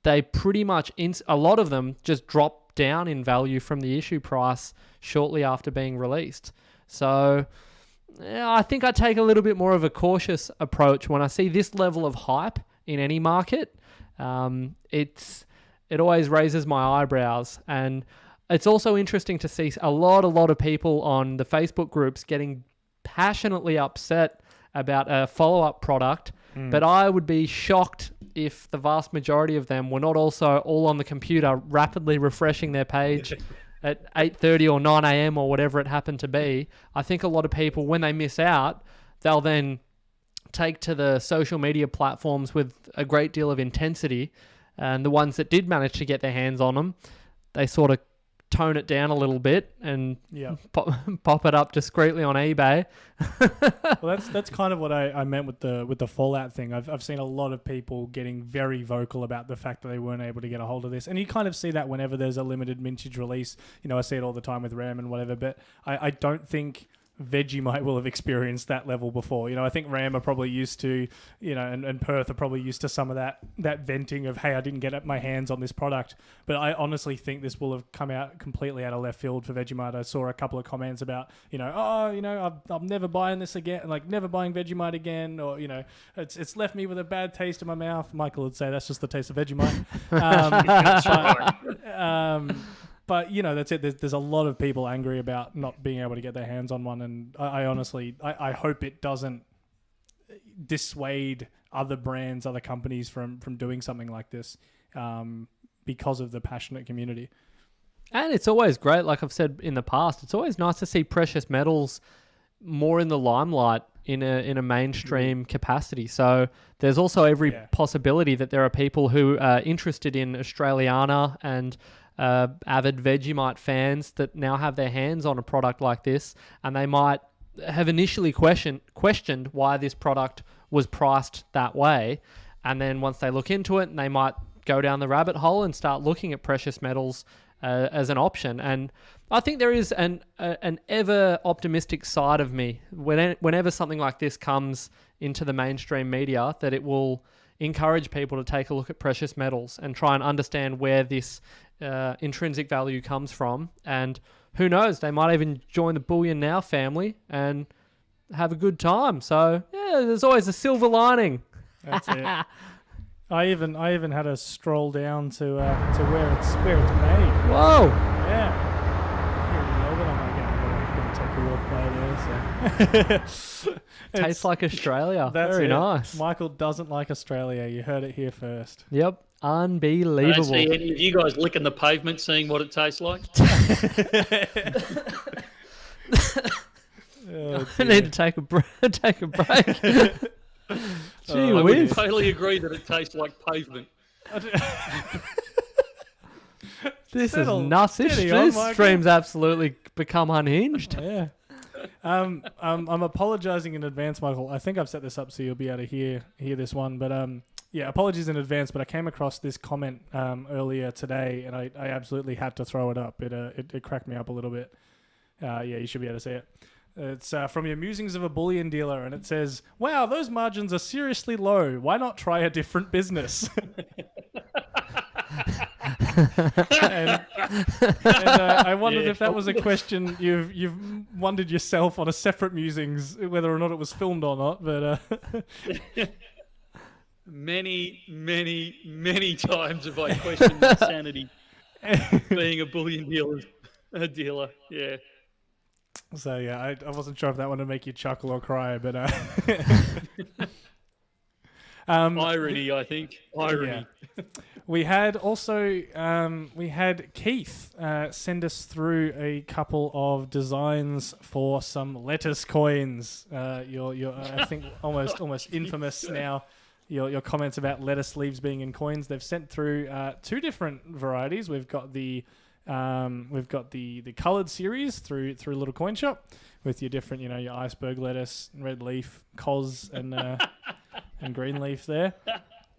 they pretty much, a lot of them just drop down in value from the issue price shortly after being released. So yeah, I think I take a little bit more of a cautious approach when I see this level of hype in any market. It always raises my eyebrows. And it's also interesting to see a lot of people on the Facebook groups getting passionately upset about a follow-up product, but I would be shocked if the vast majority of them were not also all on the computer rapidly refreshing their page at 8:30 or 9 a.m. or whatever it happened to be. I think a lot of people, when they miss out, they'll then take to the social media platforms with a great deal of intensity, and the ones that did manage to get their hands on them, they sort of tone it down a little bit and pop it up discreetly on eBay. Well, that's kind of what I meant with the Fallout thing. I've seen a lot of people getting very vocal about the fact that they weren't able to get a hold of this, and you kind of see that whenever there's a limited mintage release. You know, I see it all the time with RAM and whatever, but I don't think Vegemite will have experienced that level before. You know, I think Ram are probably used to, you know, and Perth are probably used to some of that venting of, hey, I didn't get my hands on this product. But I honestly think this will have come out completely out of left field for Vegemite. I saw a couple of comments about, I'm never buying this again, like never buying Vegemite again, or, you know, it's left me with a bad taste in my mouth. Michael would say that's just the taste of Vegemite. But, you know, that's it. There's a lot of people angry about not being able to get their hands on one. And I honestly hope it doesn't dissuade other brands, other companies from doing something like this because of the passionate community. And it's always great, like I've said in the past, it's always nice to see precious metals more in the limelight in a mainstream capacity. So there's also every possibility that there are people who are interested in Australiana and avid Vegemite fans that now have their hands on a product like this, and they might have initially questioned why this product was priced that way, and then once they look into it, they might go down the rabbit hole and start looking at precious metals as an option. And I think there is an ever optimistic side of me whenever something like this comes into the mainstream media, that it will encourage people to take a look at precious metals and try and understand where this intrinsic value comes from. And who knows, they might even join the Bullion Now family and have a good time. So yeah, there's always a silver lining. That's it. I even had a stroll down to where it's made. Whoa! Yeah. Here in Melbourne, I'm going to take a walk by there. So. Tastes like Australia. Very nice. Michael doesn't like Australia. You heard it here first. Yep. Unbelievable. I don't see any of you guys licking the pavement, seeing what it tastes like. I need to take a break. Gee I whiz. would totally agree that it tastes like pavement. This is nuts. This stream's absolutely become unhinged. Yeah. I'm apologizing in advance, Michael. I think I've set this up so you'll be able to hear this one. But yeah, apologies in advance. But I came across this comment earlier today, and I absolutely had to throw it up. It cracked me up a little bit. Yeah, you should be able to see it. It's from your musings of a bullion dealer, and it says, "Wow, those margins are seriously low. Why not try a different business?" and I wondered if that was a question you've wondered yourself on a separate musings, whether or not it was filmed or not. But many times have I questioned my sanity being a bullion dealer. Yeah. So yeah, I wasn't sure if that one would make you chuckle or cry, but irony, I think. Irony. Yeah. We had also we had Keith send us through a couple of designs for some lettuce coins. Your I think almost infamous now. Your comments about lettuce leaves being in coins. They've sent through two different varieties. We've got the coloured series through a little coin shop with your different, your iceberg lettuce, red leaf, cos, and green leaf there.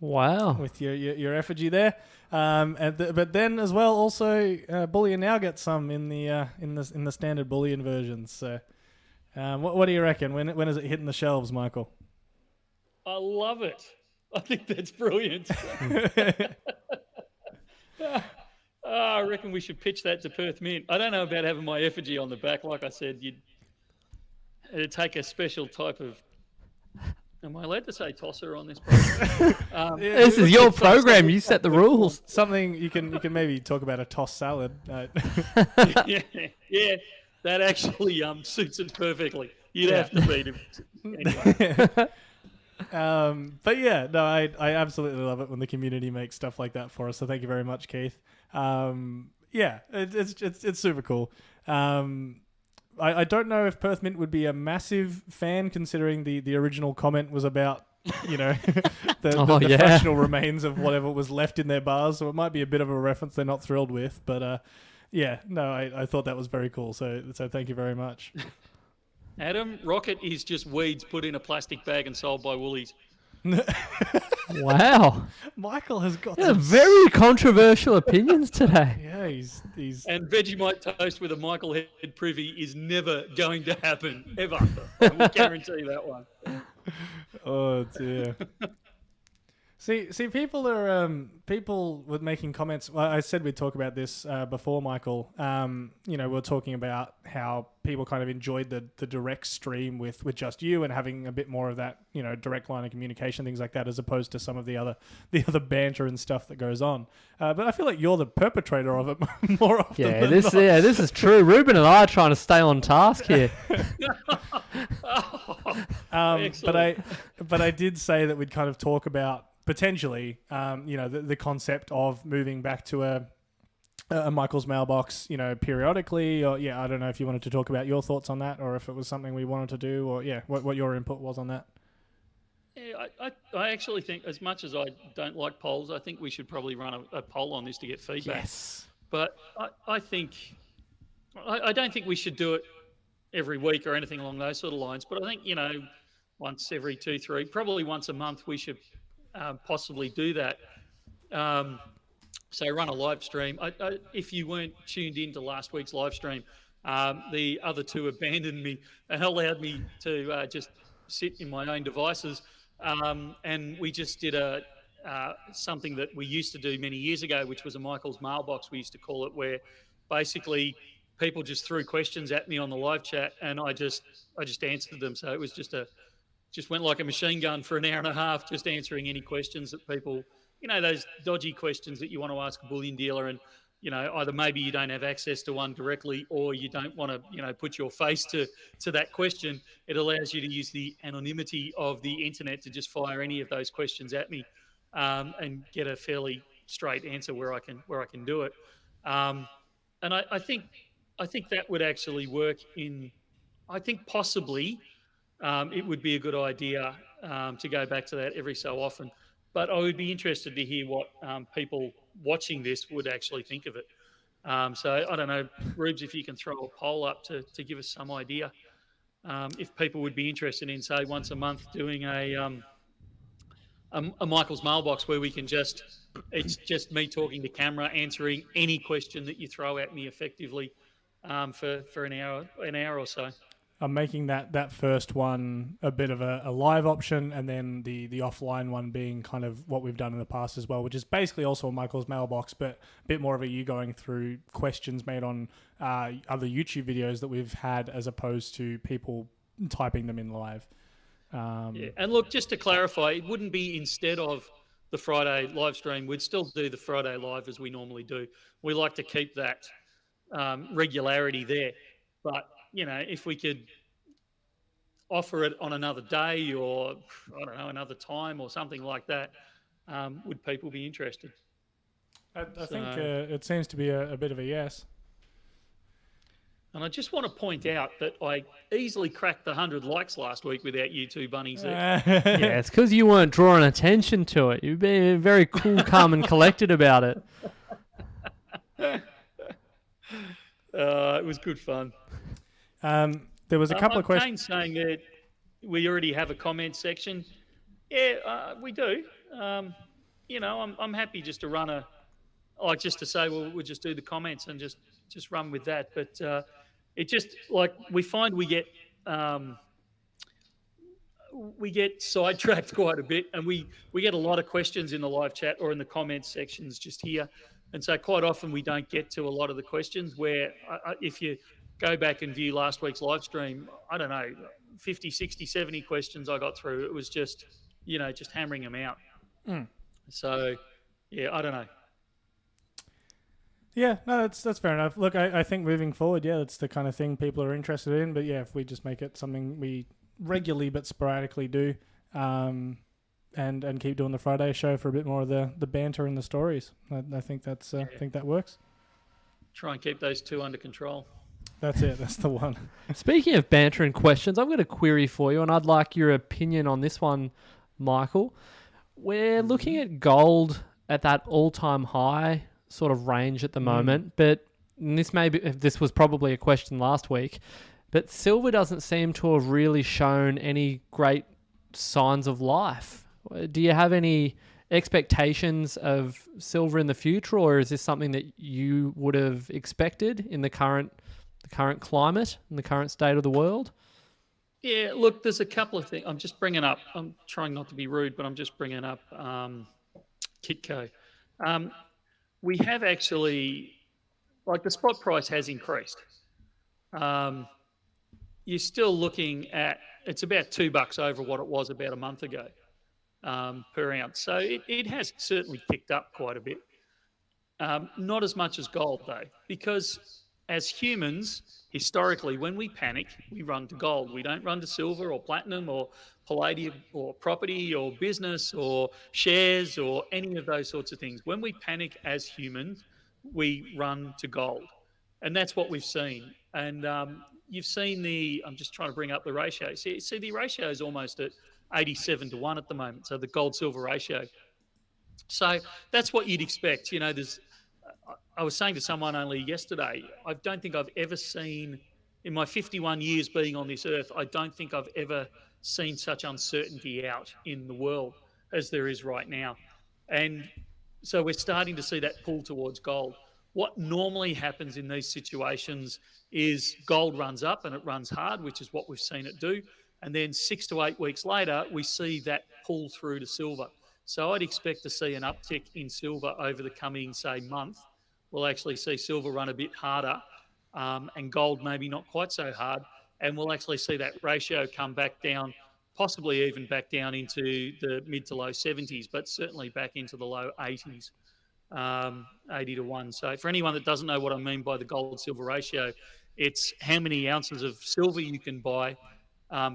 Wow. With your effigy there, but then as well also Bullion Now gets some in the standard Bullion versions. So, what do you reckon? When is it hitting the shelves, Michael? I love it. I think that's brilliant. I reckon we should pitch that to Perth Mint. I don't know about having my effigy on the back. Like I said, it'd take a special type of. Am I allowed to say tosser on this program? This is your program. You set the rules. Something you can maybe talk about a toss salad. Yeah, that actually suits it perfectly. You'd have to beat him. Anyway. But yeah, no, I absolutely love it when the community makes stuff like that for us. So thank you very much, Keith. Yeah, it's super cool. I don't know if Perth Mint would be a massive fan, considering the original comment was about the fractional remains of whatever was left in their bars. So it might be a bit of a reference they're not thrilled with. But yeah, no, I thought that was very cool. So thank you very much. Adam, Rocket is just weeds put in a plastic bag and sold by Woolies. Wow. Michael has got some very controversial opinions today. Yeah, he's And Vegemite toast with a Michael head privy is never going to happen, ever. I will guarantee that one. Oh dear. See, people were making comments. Well, I said we'd talk about this before, Michael. We're talking about how people kind of enjoyed the direct stream with just you and having a bit more of that, direct line of communication, things like that, as opposed to some of the other banter and stuff that goes on. But I feel like you're the perpetrator of it more often. This is true. Ruben and I are trying to stay on task here. But I did say that we'd kind of talk about potentially, the concept of moving back to a Michael's mailbox, periodically, or I don't know if you wanted to talk about your thoughts on that, or if it was something we wanted to do, or what your input was on that. Yeah, I actually think, as much as I don't like polls, I think we should probably run a poll on this to get feedback. Yes. But I don't think we should do it every week or anything along those sort of lines. But I think, once every 2-3, probably once a month, we should possibly do that. So run a live stream. If you weren't tuned into last week's live stream, the other two abandoned me and allowed me to just sit in my own devices. And we just did something that we used to do many years ago, which was a Michael's mailbox, we used to call it, where basically people just threw questions at me on the live chat and I just answered them. So it was just went like a machine gun for an hour and a half, just answering any questions that people, those dodgy questions that you want to ask a bullion dealer, and either maybe you don't have access to one directly, or you don't want to put your face to that question. It allows you to use the anonymity of the internet to just fire any of those questions at me, and get a fairly straight answer where I can do it. And I think that would actually work I think possibly. It would be a good idea to go back to that every so often. But I would be interested to hear what people watching this would actually think of it. So I don't know, Rubes, if you can throw a poll up to give us some idea if people would be interested in, say, once a month doing a Michael's mailbox where we can it's just me talking to camera, answering any question that you throw at me effectively for an hour or so. making that first one a bit of a live option, and then the offline one being kind of what we've done in the past as well, which is basically also Michael's mailbox, but a bit more of a you going through questions made on other YouTube videos that we've had, as opposed to people typing them in live. Yeah, and look, just to clarify, it wouldn't be instead of the Friday live stream. We'd still do the Friday live as we normally do. We like to keep that regularity there. But, if we could offer it on another day, or, I don't know, another time or something like that, would people be interested? I think it seems to be a bit of a yes. And I just want to point out that I easily cracked the 100 likes last week without you two bunnies there. Yeah, it's because you weren't drawing attention to it. You've been very cool, calm, and collected about it. It was good fun. There was a couple of questions. Kane's saying that we already have a comment section. Yeah, we do. I'm happy just to run just to say, well, we'll just do the comments and just run with that. But it just, like, we find we get sidetracked quite a bit, and we get a lot of questions in the live chat or in the comments sections just here. And so quite often we don't get to a lot of the questions, where if you go back and view last week's live stream, I don't know, 50, 60, 70 questions I got through. It was just, just hammering them out. So, yeah, I don't know. Yeah, no, that's fair enough. Look, I think moving forward, yeah, that's the kind of thing people are interested in. But yeah, if we just make it something we regularly but sporadically do, and keep doing the Friday show for a bit more of the banter and the stories, I think I think that works. Try and keep those two under control. That's it. That's the one. Speaking of banter and questions, I've got a query for you, and I'd like your opinion on this one, Michael. We're looking at gold at that all-time high sort of range at the moment, but this was probably a question last week, but silver doesn't seem to have really shown any great signs of life. Do you have any expectations of silver in the future, or is this something that you would have expected in the current climate and the current state of the world? Yeah, look, there's a couple of things. I'm trying not to be rude, but I'm just bringing up Kitco. We have actually, like, the spot price has increased. You're still looking at, it's about $2 over what it was about a month ago per ounce. So it has certainly picked up quite a bit. Not as much as gold, though, because as humans, historically, when we panic, we run to gold. We don't run to silver or platinum or palladium or property or business or shares or any of those sorts of things. When we panic as humans, we run to gold. And that's what we've seen. And you've seen I'm just trying to bring up the ratio. See, the ratio is almost at 87-1 at the moment, so the gold-silver ratio. So that's what you'd expect. I was saying to someone only yesterday, I don't think I've ever seen, in my 51 years being on this earth, I don't think I've ever seen such uncertainty out in the world as there is right now. And so we're starting to see that pull towards gold. What normally happens in these situations is gold runs up and it runs hard, which is what we've seen it do. And then 6 to 8 weeks later, we see that pull through to silver. So I'd expect to see an uptick in silver over the coming, say, month. We'll actually see silver run a bit harder and gold maybe not quite so hard. And we'll actually see that ratio come back down, possibly even back down into the mid to low 70s, but certainly back into the low 80s, 80-1. So for anyone that doesn't know what I mean by the gold-silver ratio, it's how many ounces of silver you can buy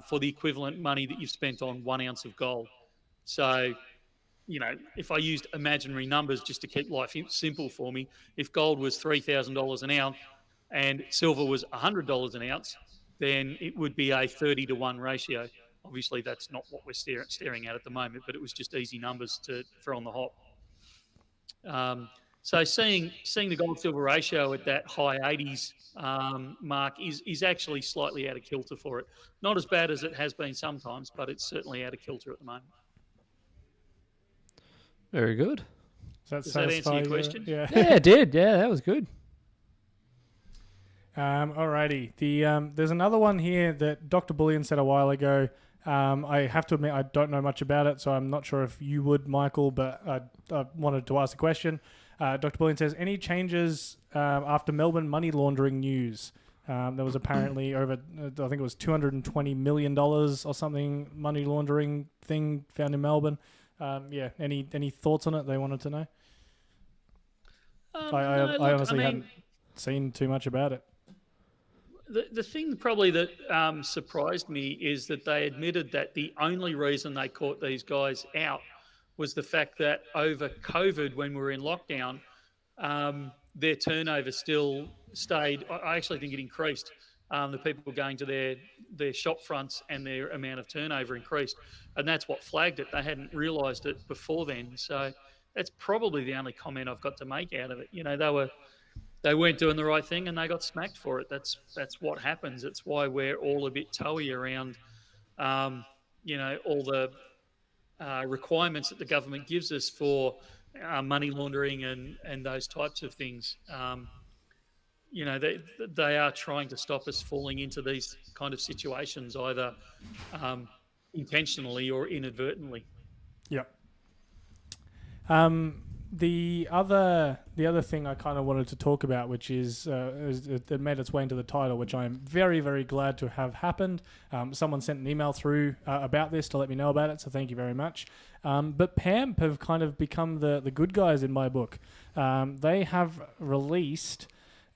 for the equivalent money that you've spent on 1 ounce of gold. So, if I used imaginary numbers just to keep life simple for me, if gold was $3,000 an ounce and silver was $100 an ounce, then it would be a 30-1 ratio. Obviously, that's not what we're staring at the moment, but it was just easy numbers to throw on the hop. So seeing the gold-silver ratio at that high 80s mark is actually slightly out of kilter for it. Not as bad as it has been sometimes, but it's certainly out of kilter at the moment. Very good. Does that answer your question? Yeah. Yeah, it did. Yeah, that was good. Alrighty. There's another one here that Dr. Bullion said a while ago. I have to admit I don't know much about it, so I'm not sure if you would, Michael, but I wanted to ask a question. Dr. Bullion says, any changes after Melbourne money laundering news? There was apparently over, I think it was $220 million or something money laundering thing found in Melbourne. Any thoughts on it they wanted to know? I honestly hadn't seen too much about it. The thing probably that surprised me is that they admitted that the only reason they caught these guys out was the fact that over COVID, when we were in lockdown, their turnover still stayed. I actually think it increased. The people going to their shop fronts and their amount of turnover increased. And that's what flagged it. They hadn't realised it before then. So that's probably the only comment I've got to make out of it. They weren't doing the right thing and they got smacked for it. That's what happens. It's why we're all a bit toey around, all the requirements that the government gives us for money laundering and those types of things. They are trying to stop us falling into these kind of situations, either intentionally or inadvertently. Yep. The other thing I kind of wanted to talk about, which is it made its way into the title, which I am very, very glad to have happened. Someone sent an email through about this to let me know about it, so thank you very much. But PAMP have kind of become the good guys in my book. They have released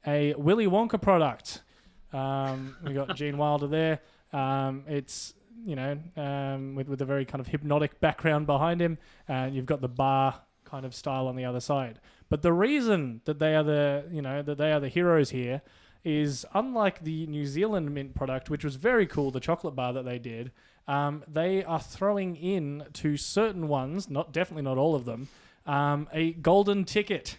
a Willy Wonka product. We got Gene Wilder there. It's with a very kind of hypnotic background behind him, and you've got the bar kind of style on the other side. But the reason that they are the heroes here is, unlike the New Zealand mint product, which was very cool, the chocolate bar that they did, they are throwing in to certain ones, definitely not all of them, a golden ticket.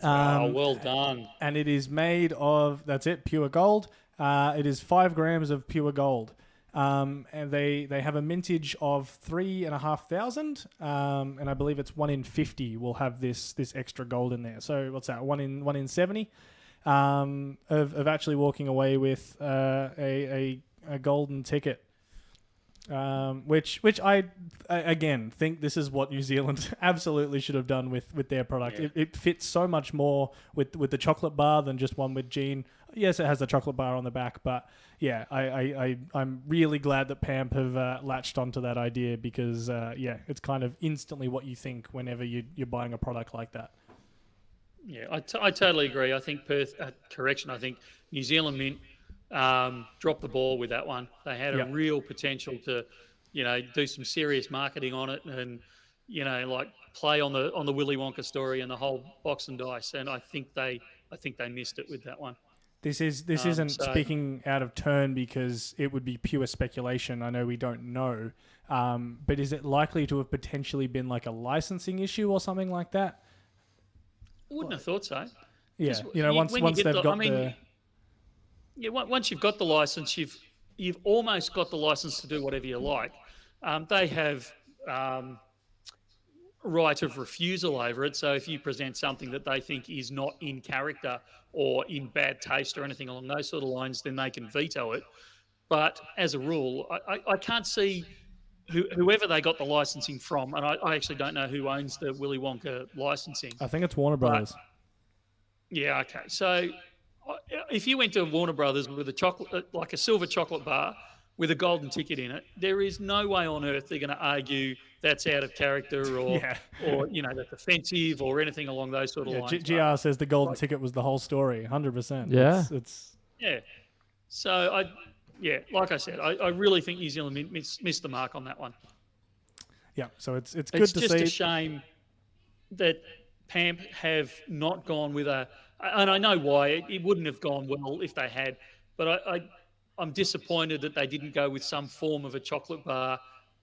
Well done. And it is made of, that's it, pure gold. It is 5 grams of pure gold. And they have a mintage of 3,500, and I believe it's 1 in 50 will have this extra gold in there. So what's that? 1 in 70 of actually walking away with a golden ticket. Which I again think this is what New Zealand absolutely should have done with their product. Yeah. It fits so much more with the chocolate bar than just one with Gene. Yes, it has the chocolate bar on the back, but yeah, I'm really glad that PAMP have latched onto that idea, because it's kind of instantly what you think whenever you're buying a product like that. Yeah, I totally agree. I think I think New Zealand Mint dropped the ball with that one. They had a real potential to, do some serious marketing on it, and play on the Willy Wonka story and the whole box and dice. And I think they missed it with that one. This isn't speaking out of turn, because it would be pure speculation. I know we don't know, but is it likely to have potentially been like a licensing issue or something like that? I wouldn't have thought so. Yeah, once they've got the. Yeah, once you've got the license, you've almost got the license to do whatever you like. They have right of refusal over it. So if you present something that they think is not in character or in bad taste or anything along those sort of lines, then they can veto it. But as a rule, I can't see whoever they got the licensing from, and I actually don't know who owns the Willy Wonka licensing. I think it's Warner Brothers. Yeah, okay. So if you went to Warner Brothers with a chocolate, like a silver chocolate bar with a golden ticket in it, there is no way on earth they're going to argue that's out of character or that's offensive or anything along those sort of lines. GR says the golden ticket was the whole story, 100%. Yeah. Yeah. So like I said, I really think New Zealand missed the mark on that one. Yeah. So it's good it's to see. It's just a shame that PAMP have not gone with and I know why it wouldn't have gone well if they had, but I'm disappointed that they didn't go with some form of a chocolate bar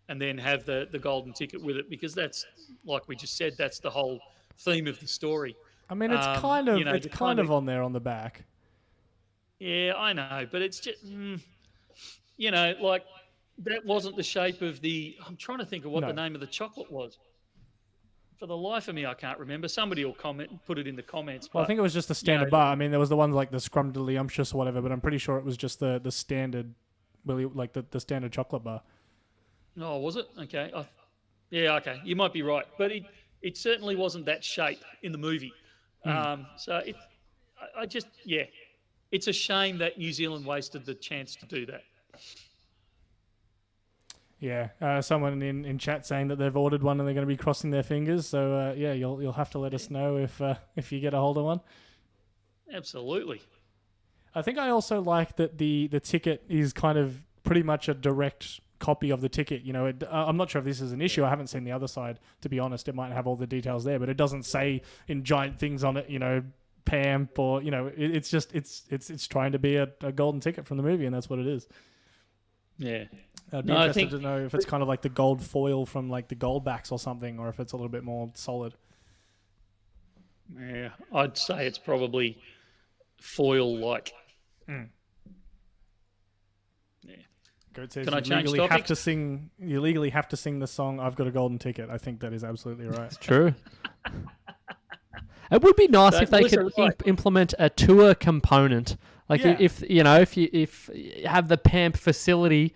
and then have the golden ticket with it, because that's, like we just said, that's the whole theme of the story. I mean, it's kind of on there on the back. Yeah, I know, but it's just, that wasn't the shape of the. I'm trying to think of what the name of the chocolate was. For the life of me, I can't remember. Somebody will put it in the comments. Well, I but, think it was just the standard bar. I mean, there was the ones like the scrumdiddlyumptious or whatever, but I'm pretty sure it was just the standard, like the standard chocolate bar. Oh, was it? Okay. Yeah, okay. You might be right. But it certainly wasn't that shape in the movie. So it's a shame that New Zealand wasted the chance to do that. Yeah, someone in chat saying that they've ordered one and they're going to be crossing their fingers. So yeah, you'll have to let us know if you get a hold of one. Absolutely. I think I also like that the ticket is kind of pretty much a direct copy of the ticket. You know, I'm not sure if this is an issue. I haven't seen the other side, to be honest. It might have all the details there, but it doesn't say in giant things on it, you know, PAMP or, you know, it's just it's trying to be a golden ticket from the movie, and that's what it is. Yeah. I'd be interested to know if it's kind of like the gold foil from like the gold backs or something, or if it's a little bit more solid. Yeah, I'd say it's probably foil-like. Yeah. Goat says Can I change topics? You legally have to sing the song "I've Got a Golden Ticket." I think that is absolutely right. It's true. It would be nice if they could implement a tour component. Like if you have the PAMP facility,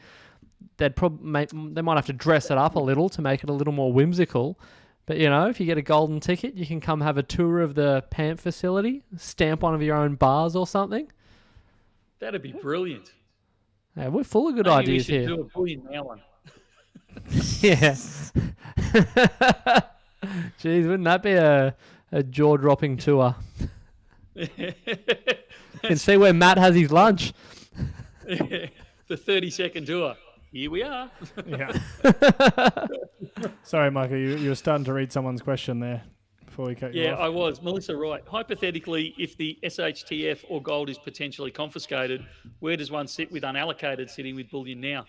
they might have to dress it up a little to make it a little more whimsical. But, you know, if you get a golden ticket, you can come have a tour of the PAMP facility, stamp one of your own bars or something. That'd be brilliant. Yeah, we're full of good ideas here. We should do a Bullion Now one. Yeah. Jeez, wouldn't that be a jaw-dropping tour? You can see where Matt has his lunch. The 30-second tour. Here we are. Yeah. Sorry, Michael, you were starting to read someone's question there before we cut you off. Yeah, I was. Melissa, right. Hypothetically, if the SHTF or gold is potentially confiscated, where does one sit with unallocated sitting with Bullion Now?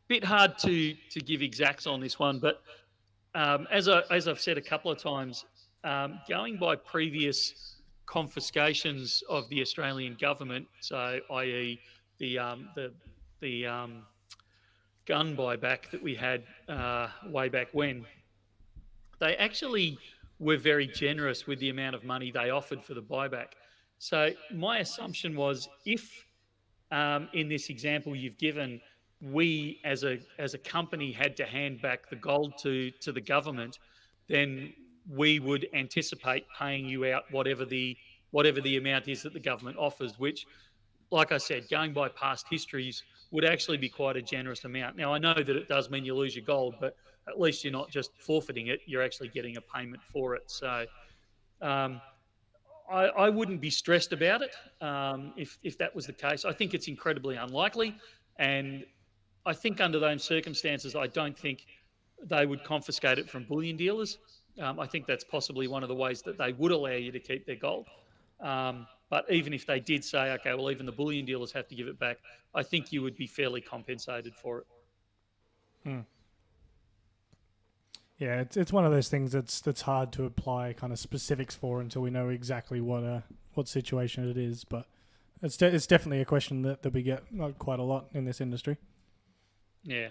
Bit hard to give exacts on this one, but as I've said a couple of times, going by previous confiscations of the Australian government, so i.e. the gun buyback that we had way back when, they actually were very generous with the amount of money they offered for the buyback. So my assumption was, if in this example you've given, we as a company had to hand back the gold to the government, then we would anticipate paying you out whatever the amount is that the government offers, which, like I said, going by past histories, would actually be quite a generous amount. Now, I know that it does mean you lose your gold, but at least you're not just forfeiting it, you're actually getting a payment for it. So I wouldn't be stressed about it if that was the case. I think it's incredibly unlikely, and I think under those circumstances, I don't think they would confiscate it from bullion dealers. I think that's possibly one of the ways that they would allow you to keep their gold. But even if they did say, okay, well, even the bullion dealers have to give it back, I think you would be fairly compensated for it. Yeah, it's one of those things that's hard to apply kind of specifics for until we know exactly what situation it is. But it's definitely a question that we get quite a lot in this industry. Yeah.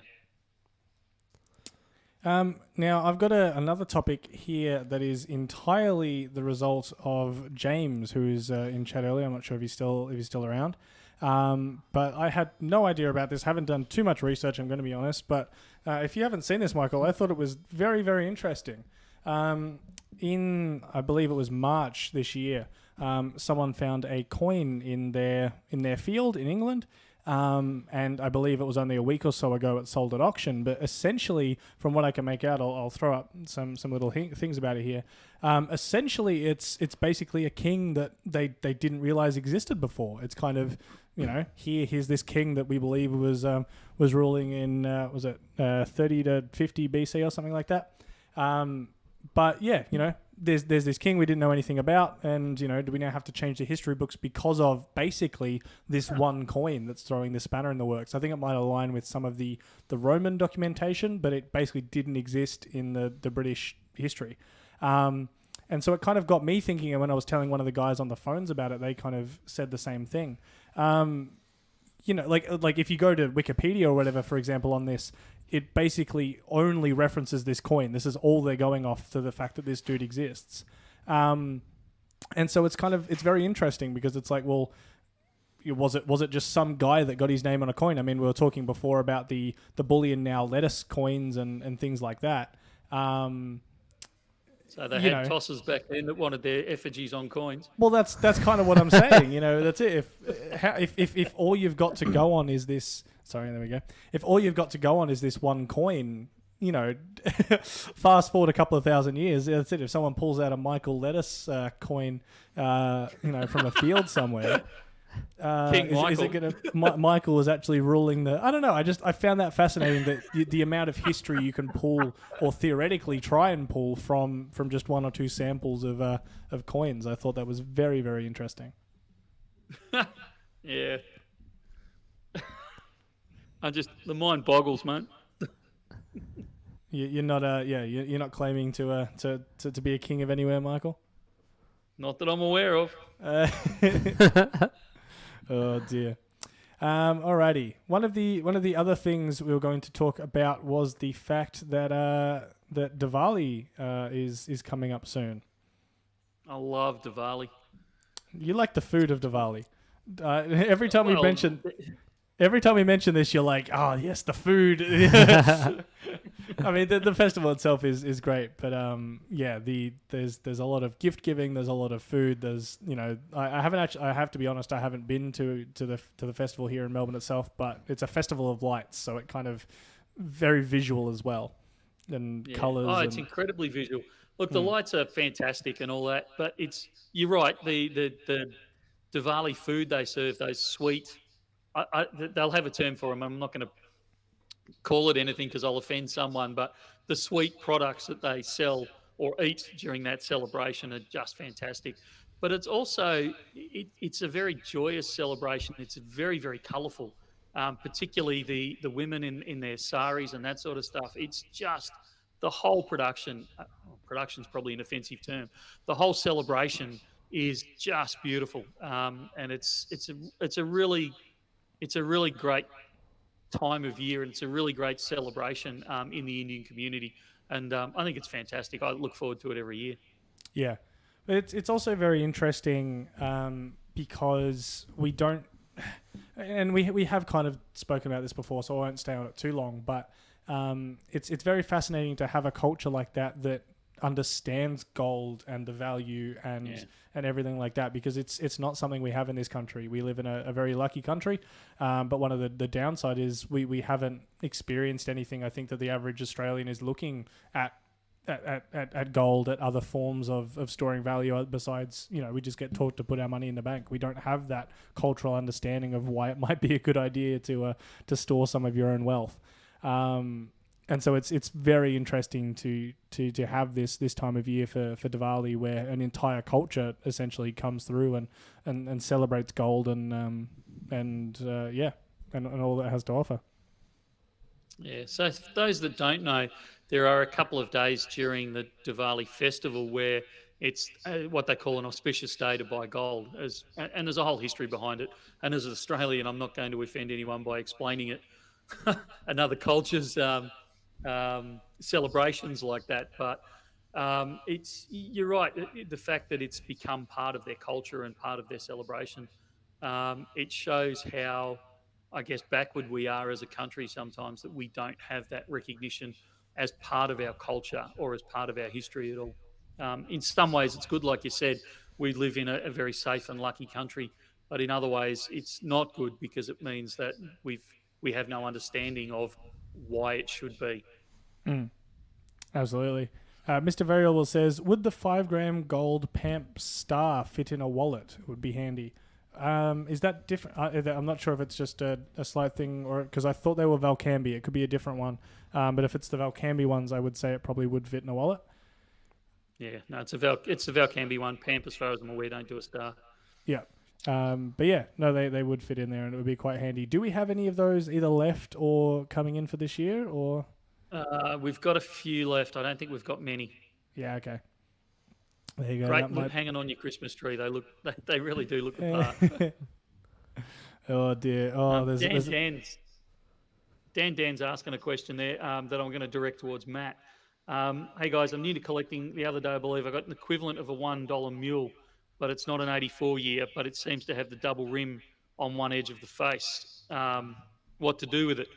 Now, I've got another topic here that is entirely the result of James, who is in chat earlier. I'm not sure if he's still around. But I had no idea about this. Haven't done too much research, I'm going to be honest. But if you haven't seen this, Michael, I thought it was very, very interesting. In, I believe it was March this year, someone found a coin in their field in England. And I believe it was only a week or so ago it sold at auction. But essentially, from what I can make out, I'll throw up some little things about it here. Essentially, it's basically a king that they didn't realize existed before. It's kind of, you know, here's this king that we believe was ruling in was it 30 to 50 BC or something like that. But yeah, you know, there's this king we didn't know anything about, and, you know, do we now have to change the history books because of basically this one coin that's throwing the spanner in the works? I think it might align with some of the Roman documentation, but it basically didn't exist in the British history. And so it kind of got me thinking, and when I was telling one of the guys on the phones about it, they kind of said the same thing. like if you go to Wikipedia or whatever, for example, on this, it basically only references this coin. This is all they're going off, to the fact that this dude exists. And so it's very interesting, because it's like, well, was it just some guy that got his name on a coin? I mean, we were talking before about the Bullion Now lettuce coins and things like that. So they had tossers back then that wanted their effigies on coins. Well, that's kind of what I'm saying. That's it. If all you've got to go on is this, sorry, there we go. If all you've got to go on is this one coin, fast forward a couple of thousand years, that's it. If someone pulls out a Michael lettuce coin, from a field somewhere. King Michael. Is it gonna? Michael is actually ruling the. I don't know. I found that fascinating, that the amount of history you can pull, or theoretically try and pull from just one or two samples of coins. I thought that was very, very interesting. Yeah. The mind boggles, mate. You're not you're not claiming to be a king of anywhere, Michael. Not that I'm aware of. Oh dear. Alrighty. One of the other things we were going to talk about was the fact that that Diwali is coming up soon. I love Diwali. You like the food of Diwali. Every time we mention this, you're like, oh yes, the food. I mean, the festival itself is great, but there's a lot of gift giving. There's a lot of food. There's I have to be honest, I haven't been to the festival here in Melbourne itself, but it's a festival of lights, so it kind of very visual as well, and colours. Oh, it's incredibly visual. Look, the lights are fantastic and all that, but you're right. The Diwali food they serve, those sweet. They'll have a term for them. I'm not going to call it anything because I'll offend someone, but the sweet products that they sell or eat during that celebration are just fantastic. But it's also, it's a very joyous celebration. It's very, very colourful, particularly the women in their saris and that sort of stuff. It's just the whole production. Production's probably an offensive term. The whole celebration is just beautiful, and it's a really great time of year, and it's a really great celebration in the Indian community, and I think it's fantastic. I look forward to it every year. Yeah, it's also very interesting because we don't, and we have kind of spoken about this before, so I won't stay on it too long. But it's very fascinating to have a culture like that understands gold and the value and everything like that, because it's not something we have in this country. We live in a very lucky country, but one of the downside is we haven't experienced anything. I think that the average Australian is looking at gold, at other forms of storing value besides, we just get taught to put our money in the bank. We don't have that cultural understanding of why it might be a good idea to store some of your own wealth. And so it's very interesting to have this time of year for Diwali, where an entire culture essentially comes through and celebrates gold and all that it has to offer. Yeah. So for those that don't know, there are a couple of days during the Diwali festival where it's what they call an auspicious day to buy gold, and there's a whole history behind it. And as an Australian, I'm not going to offend anyone by explaining it. Another culture's celebrations like that, but you're right. The fact that it's become part of their culture and part of their celebration, it shows how, I guess, backward we are as a country sometimes, that we don't have that recognition as part of our culture or as part of our history at all. In some ways, it's good, like you said, we live in a very safe and lucky country, but in other ways, it's not good, because it means that we have no understanding of why it should be. Absolutely. Mr. Variable says, would the 5-gram gold PAMP star fit in a wallet? It would be handy. Is that different? I'm not sure if it's just a slight thing, or because I thought they were Valcambi. It could be a different one. But if it's the Valcambi ones, I would say it probably would fit in a wallet. Yeah, no, it's a Valcambi one. PAMP, as far as I'm aware, don't do a star. Yeah. But yeah, no, they would fit in there, and it would be quite handy. Do we have any of those either left or coming in for this year, or? We've got a few left. I don't think we've got many. Yeah, okay. There you go. Great, hanging on your Christmas tree. They really do look the part. Oh dear. Oh, there's Dan's asking a question there that I'm going to direct towards Matt. Hey guys, I'm new to collecting. The other day, I believe I got an equivalent of a $1 mule, but it's not an 84 year, but it seems to have the double rim on one edge of the face. What to do with it?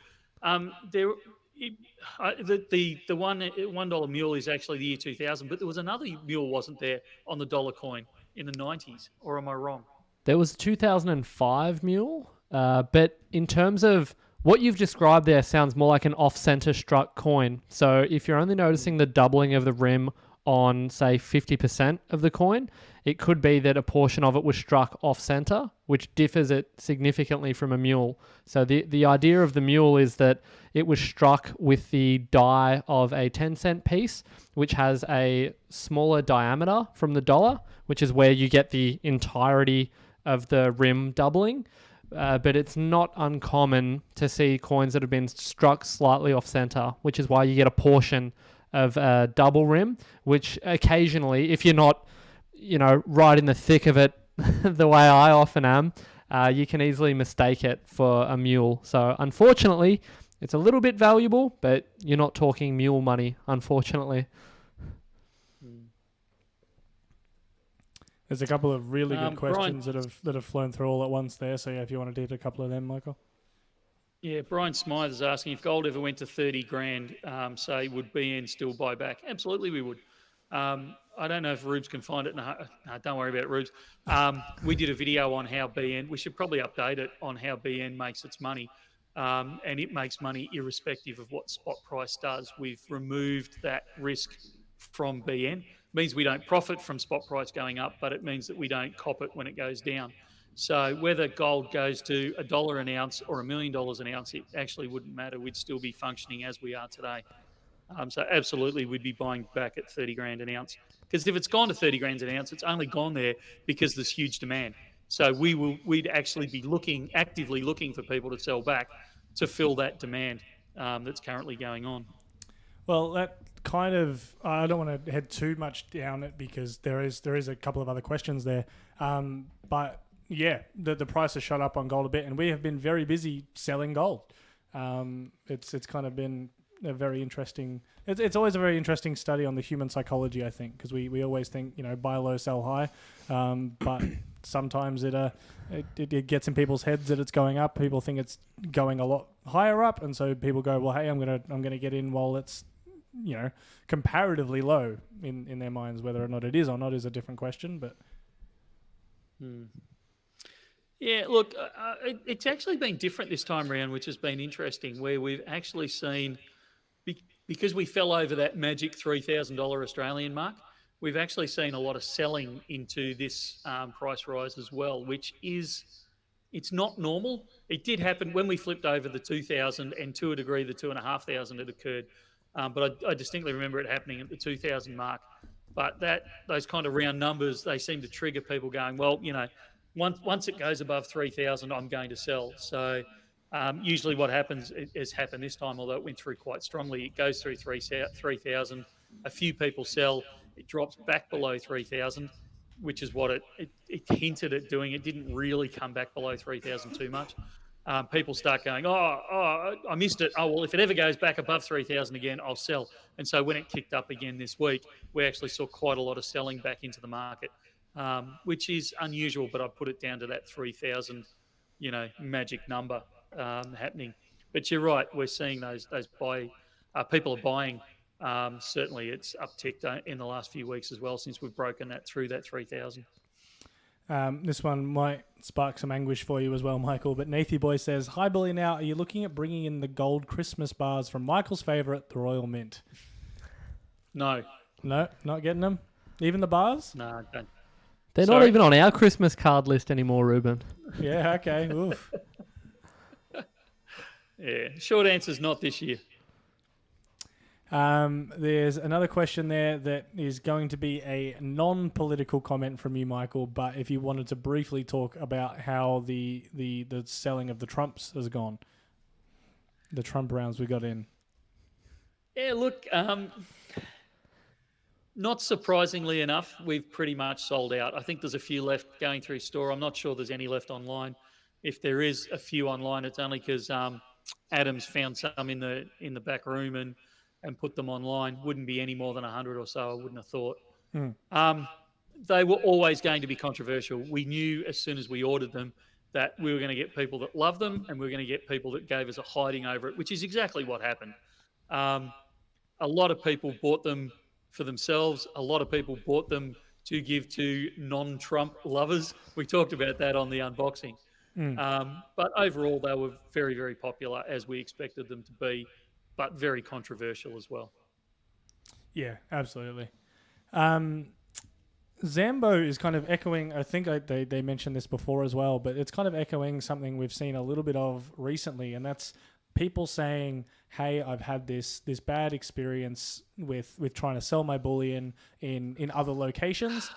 There, the $1 mule is actually the year 2000, but there was another mule, wasn't there, on the dollar coin in the 90s, or am I wrong? There was a 2005 mule, but in terms of what you've described there sounds more like an off-center struck coin. So if you're only noticing the doubling of the rim on, say, 50% of the coin, it could be that a portion of it was struck off-center, which differs it significantly from a mule. So the idea of the mule is that it was struck with the die of a 10-cent piece, which has a smaller diameter from the dollar, which is where you get the entirety of the rim doubling. But it's not uncommon to see coins that have been struck slightly off center, which is why you get a portion of a double rim, which occasionally, if you're not, right in the thick of it, the way I often am, you can easily mistake it for a mule. So unfortunately, it's a little bit valuable, but you're not talking mule money, unfortunately. There's a couple of really good questions that have flown through all at once there. So yeah, if you want to do a couple of them, Michael. Yeah, Brian Smythe is asking if gold ever went to 30 grand, say, would BN still buy back? Absolutely, we would. I don't know if Rubes can find it. No, don't worry about it, Rubes. We did a video on how BN, we should probably update it on how BN makes its money. And it makes money irrespective of what spot price does. We've removed that risk from BN. Means we don't profit from spot price going up, but it means that we don't cop it when it goes down. So whether gold goes to $1 an ounce or $1 million an ounce, it actually wouldn't matter. We'd still be functioning as we are today. So absolutely, we'd be buying back at 30 grand an ounce. Because if it's gone to 30 grand an ounce, it's only gone there because there's huge demand. So we'd actually be actively looking for people to sell back to fill that demand that's currently going on. Well, that kind of, I don't want to head too much down it because there is a couple of other questions there. But yeah, the price has shot up on gold a bit, and we have been very busy selling gold. It's kind of been a very interesting. It's always a very interesting study on the human psychology, I think, because we always think buy low, sell high, but sometimes it gets in people's heads that it's going up. People think it's going a lot higher up, and so people go, well, hey, I'm gonna get in while it's comparatively low in their minds. Whether or not it is a different question, but. Yeah, look, it's actually been different this time around, which has been interesting, where we've actually seen, because we fell over that magic $3,000 Australian mark, we've actually seen a lot of selling into this price rise as well, which is, it's not normal. It did happen when we flipped over the 2,000, and to a degree, the 2,500 it occurred. But I distinctly remember it happening at the 2,000 mark. But those kind of round numbers, they seem to trigger people going, well, once it goes above 3,000, I'm going to sell. So usually what happens, has happened this time, although it went through quite strongly, it goes through 3,000. A few people sell. It drops back below 3,000, which is what it hinted at doing. It didn't really come back below 3,000 too much. People start going, oh, I missed it. Oh, well, if it ever goes back above 3,000 again, I'll sell. And so when it kicked up again this week, we actually saw quite a lot of selling back into the market, which is unusual, but I put it down to that 3,000, magic number happening. But you're right, we're seeing those people are buying. Certainly it's upticked in the last few weeks as well, since we've broken that through that 3,000. This one might spark some anguish for you as well, Michael. But Nathy Boy says, hi, Bullion Now. Are you looking at bringing in the gold Christmas bars from Michael's favourite, the Royal Mint? No. No, not getting them? Even the bars? No, don't. They're not even on our Christmas card list anymore, Ruben. Yeah, okay. Oof. Yeah, short answer is not this year. There's another question there that is going to be a non-political comment from you, Michael, but if you wanted to briefly talk about how the selling of the Trumps has gone, the Trump rounds we got in. Yeah, look, not surprisingly enough, we've pretty much sold out. I think there's a few left going through store. I'm not sure there's any left online. if there is a few online, it's only because Adam's found some in the back room and put them online. Wouldn't be any more than 100 or so, I wouldn't have thought. They were always going to be controversial. We knew as soon as we ordered them that we were going to get people that love them, and we were going to get people that gave us a hiding over it, which is exactly what happened. A lot of people bought them for themselves. A lot of people bought them to give to non-Trump lovers. We talked about that on the unboxing. But overall, they were very, very popular, as we expected them to be, but very controversial as well. Yeah, absolutely. Zambo is kind of echoing, I think they mentioned this before as well, but it's kind of echoing something we've seen a little bit of recently, and that's people saying, hey, I've had this bad experience with trying to sell my bullion in other locations.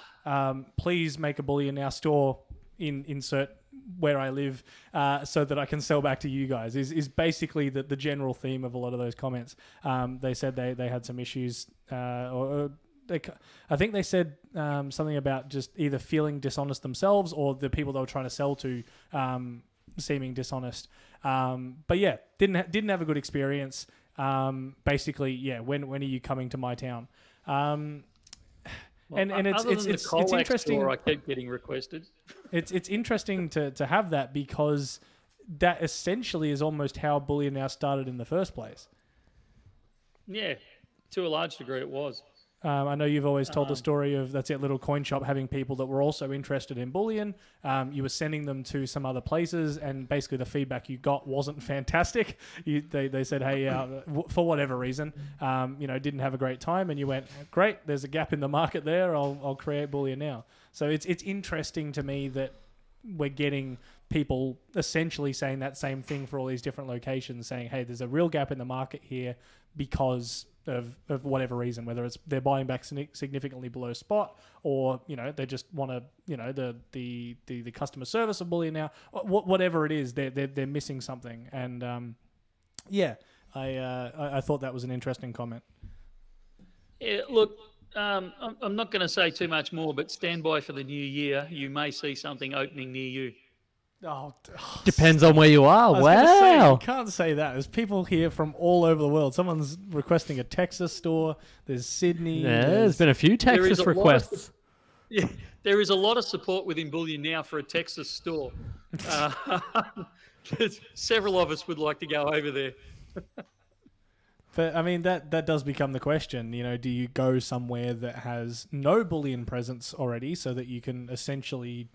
Please make a Bullion Now store insert where I live so that I can sell back to you guys is basically the general theme of a lot of those comments. They said they had some issues I think they said something about just either feeling dishonest themselves or the people they were trying to sell to seeming dishonest. But yeah, didn't have a good experience. Basically, yeah. When are you coming to my town? And it's interesting. Store, I keep getting requested. It's interesting to have that because that essentially is almost how Bullion Now started in the first place. Yeah, to a large degree, it was. I know you've always told the story of little coin shop having people that were also interested in bullion. You were sending them to some other places, and basically the feedback you got wasn't fantastic. They said, hey, for whatever reason, didn't have a great time, and you went, great, there's a gap in the market there. I'll create Bullion Now. So it's interesting to me that we're getting people essentially saying that same thing for all these different locations, saying, hey, there's a real gap in the market here because of whatever reason, whether it's they're buying back significantly below spot, or they just want to the customer service of Bullion Now, whatever it is, they're missing something. And I thought that was an interesting comment. Yeah, look, I'm not going to say too much more, but stand by for the new year. You may see something opening near you. Depends on where you are. Wow. You can't say that. There's people here from all over the world. Someone's requesting a Texas store. There's Sydney. Yeah, there's been a few Texas requests. There is a lot of support within Bullion Now for a Texas store. Several of us would like to go over there. But I mean, that does become the question. Do you go somewhere that has no bullion presence already, so that you can essentially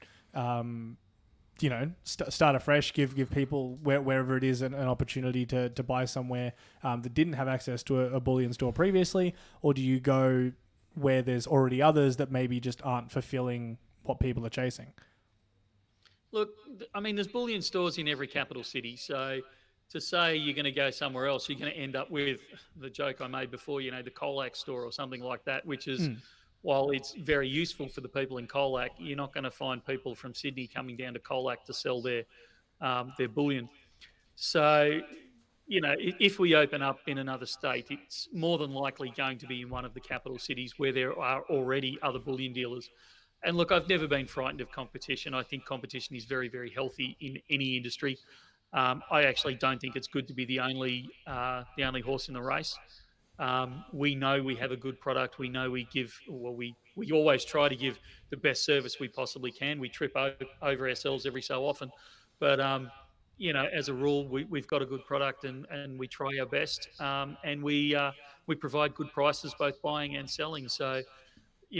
start afresh, give people wherever it is an opportunity to buy somewhere that didn't have access to a bullion store previously? Or do you go where there's already others that maybe just aren't fulfilling what people are chasing? Look, I mean, there's bullion stores in every capital city. So to say you're going to go somewhere else, you're going to end up with the joke I made before, the Colac store or something like that, which is... While it's very useful for the people in Colac, you're not going to find people from Sydney coming down to Colac to sell their bullion. So, if we open up in another state, it's more than likely going to be in one of the capital cities where there are already other bullion dealers. And look, I've never been frightened of competition. I think competition is very, very healthy in any industry. I actually don't think it's good to be the only horse in the race. We know we have a good product. We know we always try to give the best service we possibly can. We trip over ourselves every so often, but as a rule, we've got a good product and we try our best. And we provide good prices, both buying and selling. So,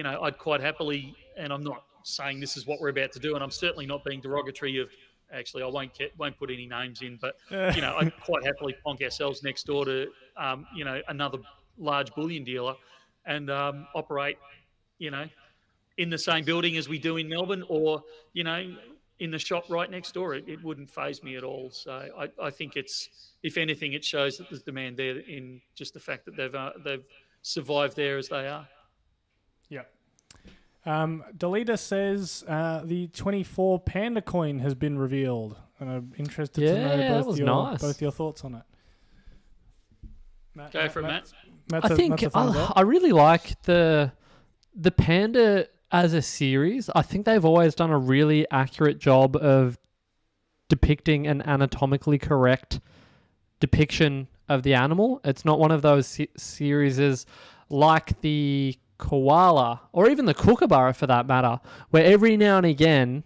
I'd quite happily, and I'm not saying this is what we're about to do, and I'm certainly not being derogatory of. Actually, I won't put any names in, but I'd quite happily plonk ourselves next door to another large bullion dealer and operate in the same building as we do in Melbourne, or in the shop right next door. It wouldn't faze me at all. So I think if anything, it shows that there's demand there in just the fact that they've survived there as they are. Yeah. Delita says the 24 Panda coin has been revealed, and I'm interested to know both your thoughts on it. Matt, Go for it, Matt. I really like the Panda as a series. I think they've always done a really accurate job of depicting an anatomically correct depiction of the animal. It's not one of those series like the koala or even the kookaburra for that matter, where every now and again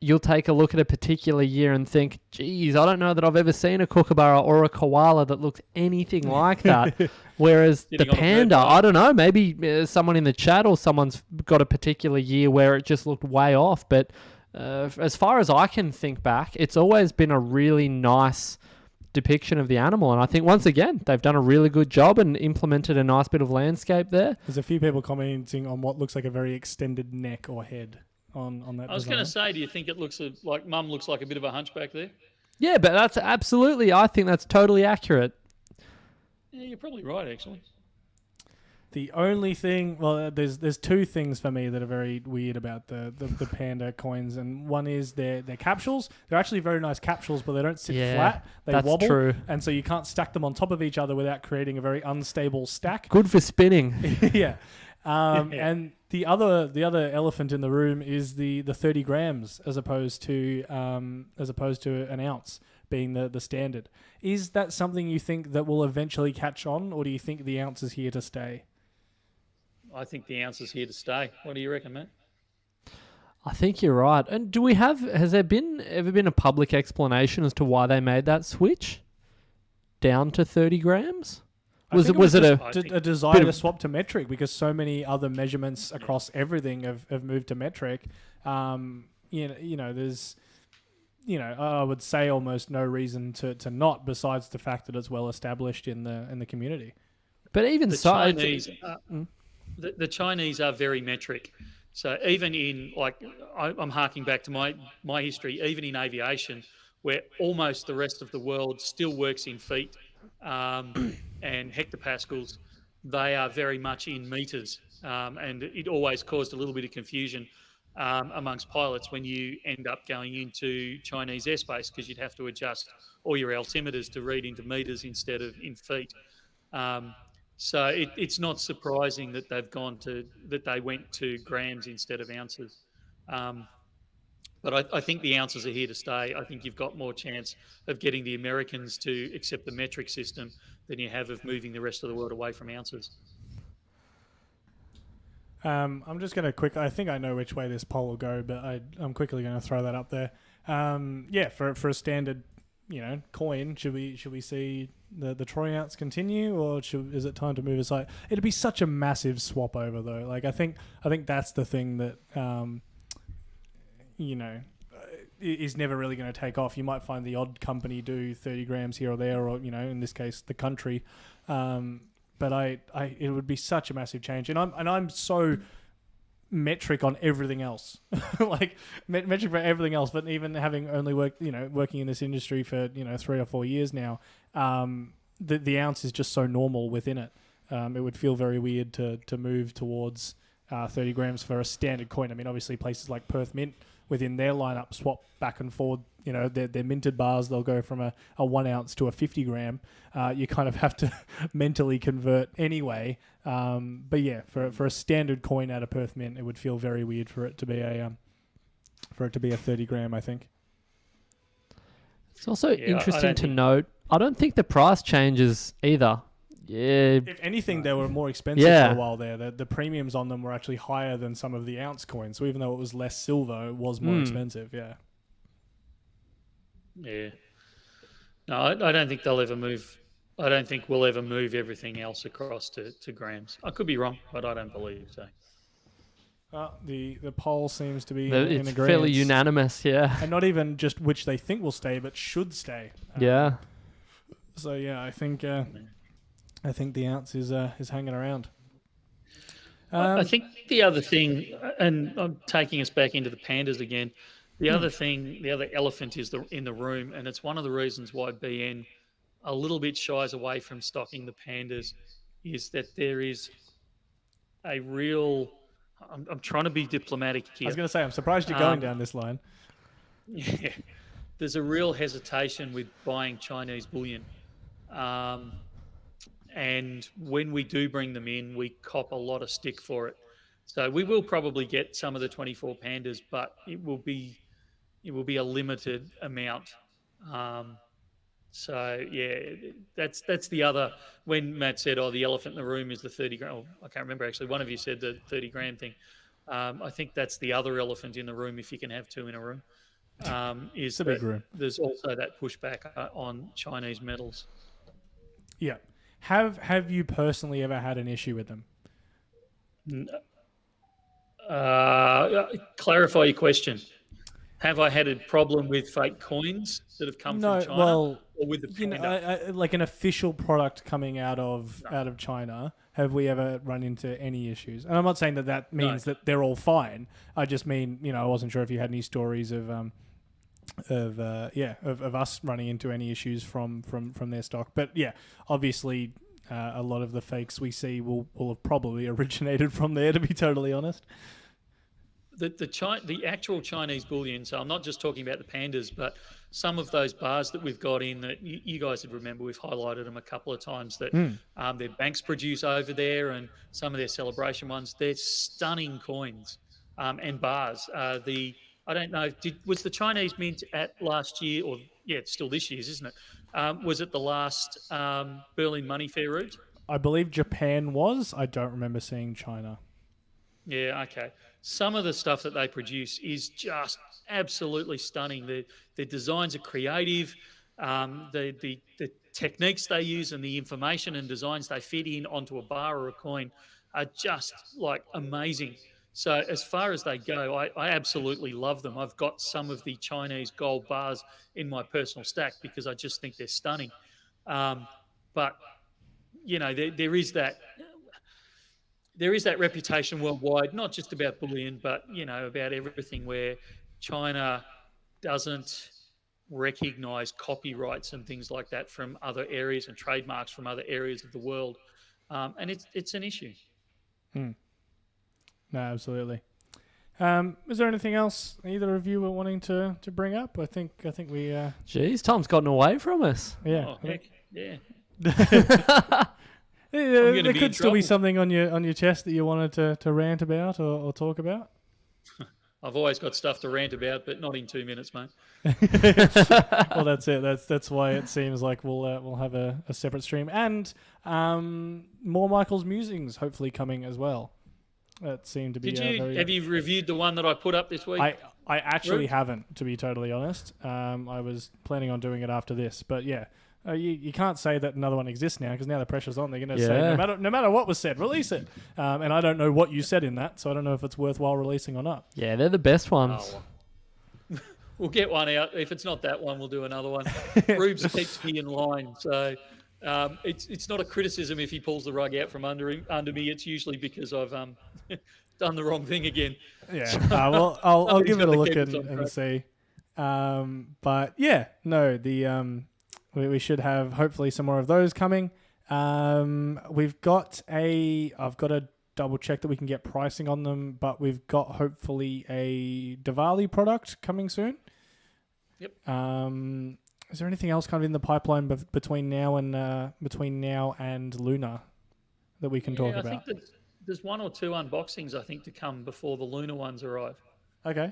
you'll take a look at a particular year and think, geez, I don't know that I've ever seen a kookaburra or a koala that looks anything like that. Whereas the panda, I don't know, maybe someone in the chat or someone's got a particular year where it just looked way off. But as far as I can think back, it's always been a really nice depiction of the animal. And I think, once again, they've done a really good job and implemented a nice bit of landscape there. There's a few people commenting on what looks like a very extended neck or head on that. I was going to say, do you think it looks like Mum looks like a bit of a hunchback there? Yeah, but that's absolutely, I think that's totally accurate. Yeah, you're probably right, actually. The only thing, well, there's two things for me that are very weird about the panda coins, and one is their capsules. They're actually very nice capsules, but they don't sit flat. They wobble, true. And so you can't stack them on top of each other without creating a very unstable stack. Good for spinning. Yeah. And the other elephant in the room is the 30 grams as opposed to an ounce being the standard. Is that something you think that will eventually catch on, or do you think the ounce is here to stay? I think the ounce is here to stay. What do you reckon, mate? I think you're right. And has there ever been a public explanation as to why they made that switch down to 30 grams? Was it a desire to swap to metric, because so many other measurements across everything have moved to metric? There's, I would say almost no reason to not, besides the fact that it's well established in the community. But even the Chinese, the Chinese are very metric. So even in, I'm harking back to my history, even in aviation, where almost the rest of the world still works in feet and hectopascals, they are very much in meters. And it always caused a little bit of confusion amongst pilots when you end up going into Chinese airspace, because you'd have to adjust all your altimeters to read into meters instead of in feet. So it's not surprising that they went to grams instead of ounces. But I think the ounces are here to stay. I think you've got more chance of getting the Americans to accept the metric system than you have of moving the rest of the world away from ounces. I'm just going to I think I know which way this poll will go, but I'm quickly going to throw that up there. For a standard, coin, should we see the troy ounce continue, or is it time to move aside? It'd be such a massive swap over, though. I think that's the thing that is never really going to take off. You might find the odd company do 30 grams here or there, or in this case the country. But it would be such a massive change, and I'm so metric on everything else, metric for everything else. But even having only working in this industry for 3 or 4 years now, the ounce is just so normal within it. It would feel very weird to move towards 30 grams for a standard coin. I mean, obviously places like Perth Mint within their lineup swap back and forward. Their minted bars, they'll go from a 1 ounce to a 50 gram. You kind of have to mentally convert anyway. But yeah, for a standard coin out of Perth Mint, it would feel very weird for it to be a 30 gram, I think. It's also interesting to note, I don't think the price changes either. Yeah. If anything, they were more expensive for a while there. The premiums on them were actually higher than some of the ounce coins. So even though it was less silver, it was more expensive. Yeah. Yeah. No, I don't think they'll ever move. I don't think we'll ever move everything else across to grams. I could be wrong, but I don't believe so. The poll seems to be in it's agreement. fairly unanimous, yeah. And not even just which they think will stay, but should stay. Yeah. So yeah, I think the ounce is hanging around. I think the other thing, and I'm taking us back into the pandas again. The other thing, the other elephant is in the room, and it's one of the reasons why BN a little bit shies away from stocking the pandas, is that there is a real. I'm trying to be diplomatic here. I was going to say, I'm surprised you're going down this line. Yeah, there's a real hesitation with buying Chinese bullion, and when we do bring them in, we cop a lot of stick for it. So we will probably get some of the 24 pandas, but it will be it will be a limited amount. So yeah, that's the other. When Matt said, "Oh, the elephant in the room is the 30 grand," oh, I can't remember actually. One of you said the 30 grand thing. I think that's the other elephant in the room, if you can have two in a room. Is It's a big that room. there's also that pushback on Chinese metals. Yeah. Have you personally ever had an issue with them? Clarify your question. Have I had a problem with fake coins that have come No, from China, well, or with the Panda? like an official product coming out of China. Have we ever run into any issues? And I'm not saying that means that they're all fine. I just mean, I wasn't sure if you had any stories of us running into any issues from their stock. But yeah, obviously, a lot of the fakes we see will have probably originated from there. To be totally honest. The actual Chinese bullion, so I'm not just talking about the Pandas, but some of those bars that we've got in that you guys would remember, we've highlighted them a couple of times, that their banks produce over there, and some of their celebration ones, they're stunning coins and bars. I don't know, was the Chinese mint at last year, or it's still this year's, isn't it? Was it the last Berlin Money Fair route? I believe Japan was. I don't remember seeing China. Yeah, okay. Some of the stuff that they produce is just absolutely stunning. Their designs are creative. The techniques they use and the information and designs they fit in onto a bar or a coin are just like amazing. So as far as they go, I absolutely love them. I've got some of the Chinese gold bars in my personal stack because I just think they're stunning. But, there is that... There is that reputation worldwide, not just about bullion, but about everything, where China doesn't recognise copyrights and things like that from other areas, and trademarks from other areas of the world, and it's an issue. No, absolutely. Is there anything else either of you were wanting to bring up? I think we. Jeez, Tom's gotten away from us. Yeah. Oh, heck, yeah. There could still be something on your chest that you wanted to rant about or talk about. I've always got stuff to rant about, but not in 2 minutes, mate. Well, that's it. That's why it seems like we'll have a separate stream, and more Michael's musings hopefully coming as well. That seemed to be. Have you reviewed the one that I put up this week? I actually haven't, to be totally honest. I was planning on doing it after this, but yeah. You can't say that another one exists now, because now the pressure's on. They're going to say no matter what was said, release it. And I don't know what you said in that, so I don't know if it's worthwhile releasing or not. Yeah, they're the best ones. We'll get one out. If it's not that one, we'll do another one. Rubes keeps me in line, so it's not a criticism if he pulls the rug out from under me. It's usually because I've done the wrong thing again. Yeah. Well, I'll give it a look and see. But yeah, no, we should have hopefully some more of those coming. I've got to double check that we can get pricing on them, but we've got hopefully a Diwali product coming soon. Yep. Is there anything else kind of in the pipeline between now and Lunar that we can talk about? I think there's one or two unboxings I think to come before the Lunar ones arrive. Okay.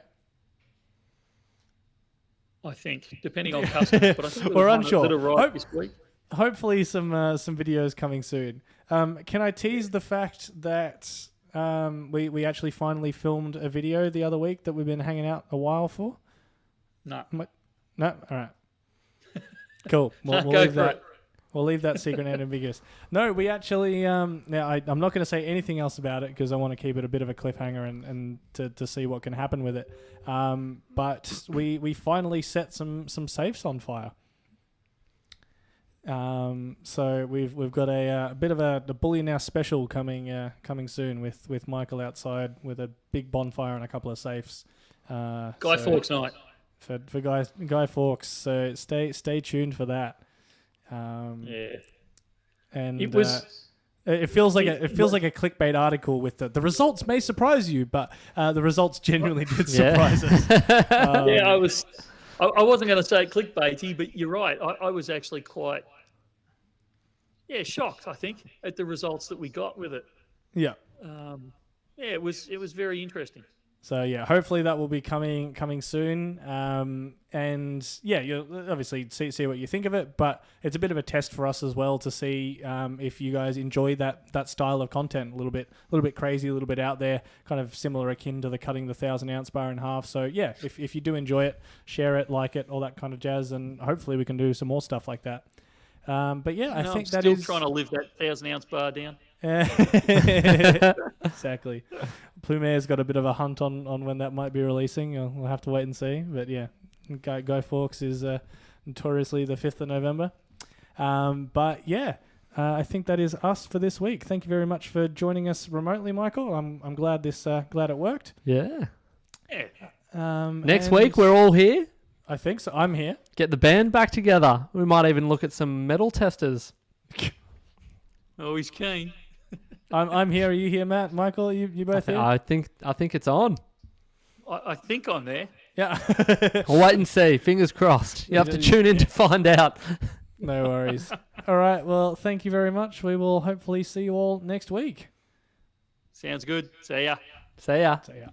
I think, depending on customers, but I think we're unsure. That arrived this week. Hopefully, some videos coming soon. Can I tease the fact that we actually finally filmed a video the other week that we've been hanging out a while for? No. No. All right. Cool. We'll leave that. We'll leave that secret and ambiguous. No, we actually. Now, I'm not going to say anything else about it because I want to keep it a bit of a cliffhanger and to see what can happen with it. But we finally set some safes on fire. So we've got a bit of the Bullion Now special coming soon with Michael outside with a big bonfire and a couple of safes. Guy Fawkes night for Guy Fawkes. So stay tuned for that. Yeah, and it was. It feels like a clickbait article with the results may surprise you, but the results genuinely did surprise us. I wasn't going to say clickbaity, but you're right. I was actually quite shocked. I think at the results that we got with it. Yeah. It was very interesting. So yeah, hopefully that will be coming soon. And yeah, you'll obviously see what you think of it. But it's a bit of a test for us as well to see if you guys enjoy that style of content. A little bit crazy, a little bit out there, kind of similar akin to the cutting the 1,000-ounce bar in half. So yeah, if you do enjoy it, share it, like it, all that kind of jazz, and hopefully we can do some more stuff like that. But yeah, I think I'm still trying to live that 1,000-ounce bar down. Exactly. Plumere's got a bit of a hunt on when that might be releasing. We'll have to wait and see. But yeah, Go Forks is notoriously the 5th of November. But yeah, I think that is us for this week. Thank you very much for joining us remotely, Michael. I'm glad glad it worked. Yeah. Yeah. Next week we're all here. I think so. I'm here. Get the band back together. We might even look at some metal testers. Oh, he's keen. I'm here. Are you here, Matt? Michael, you both here? I think it's on. I think I'm there. Yeah. We'll wait and see. Fingers crossed. You have to tune in to find out. No worries. All right. Well, thank you very much. We will hopefully see you all next week. Sounds good. See ya. See ya. See ya.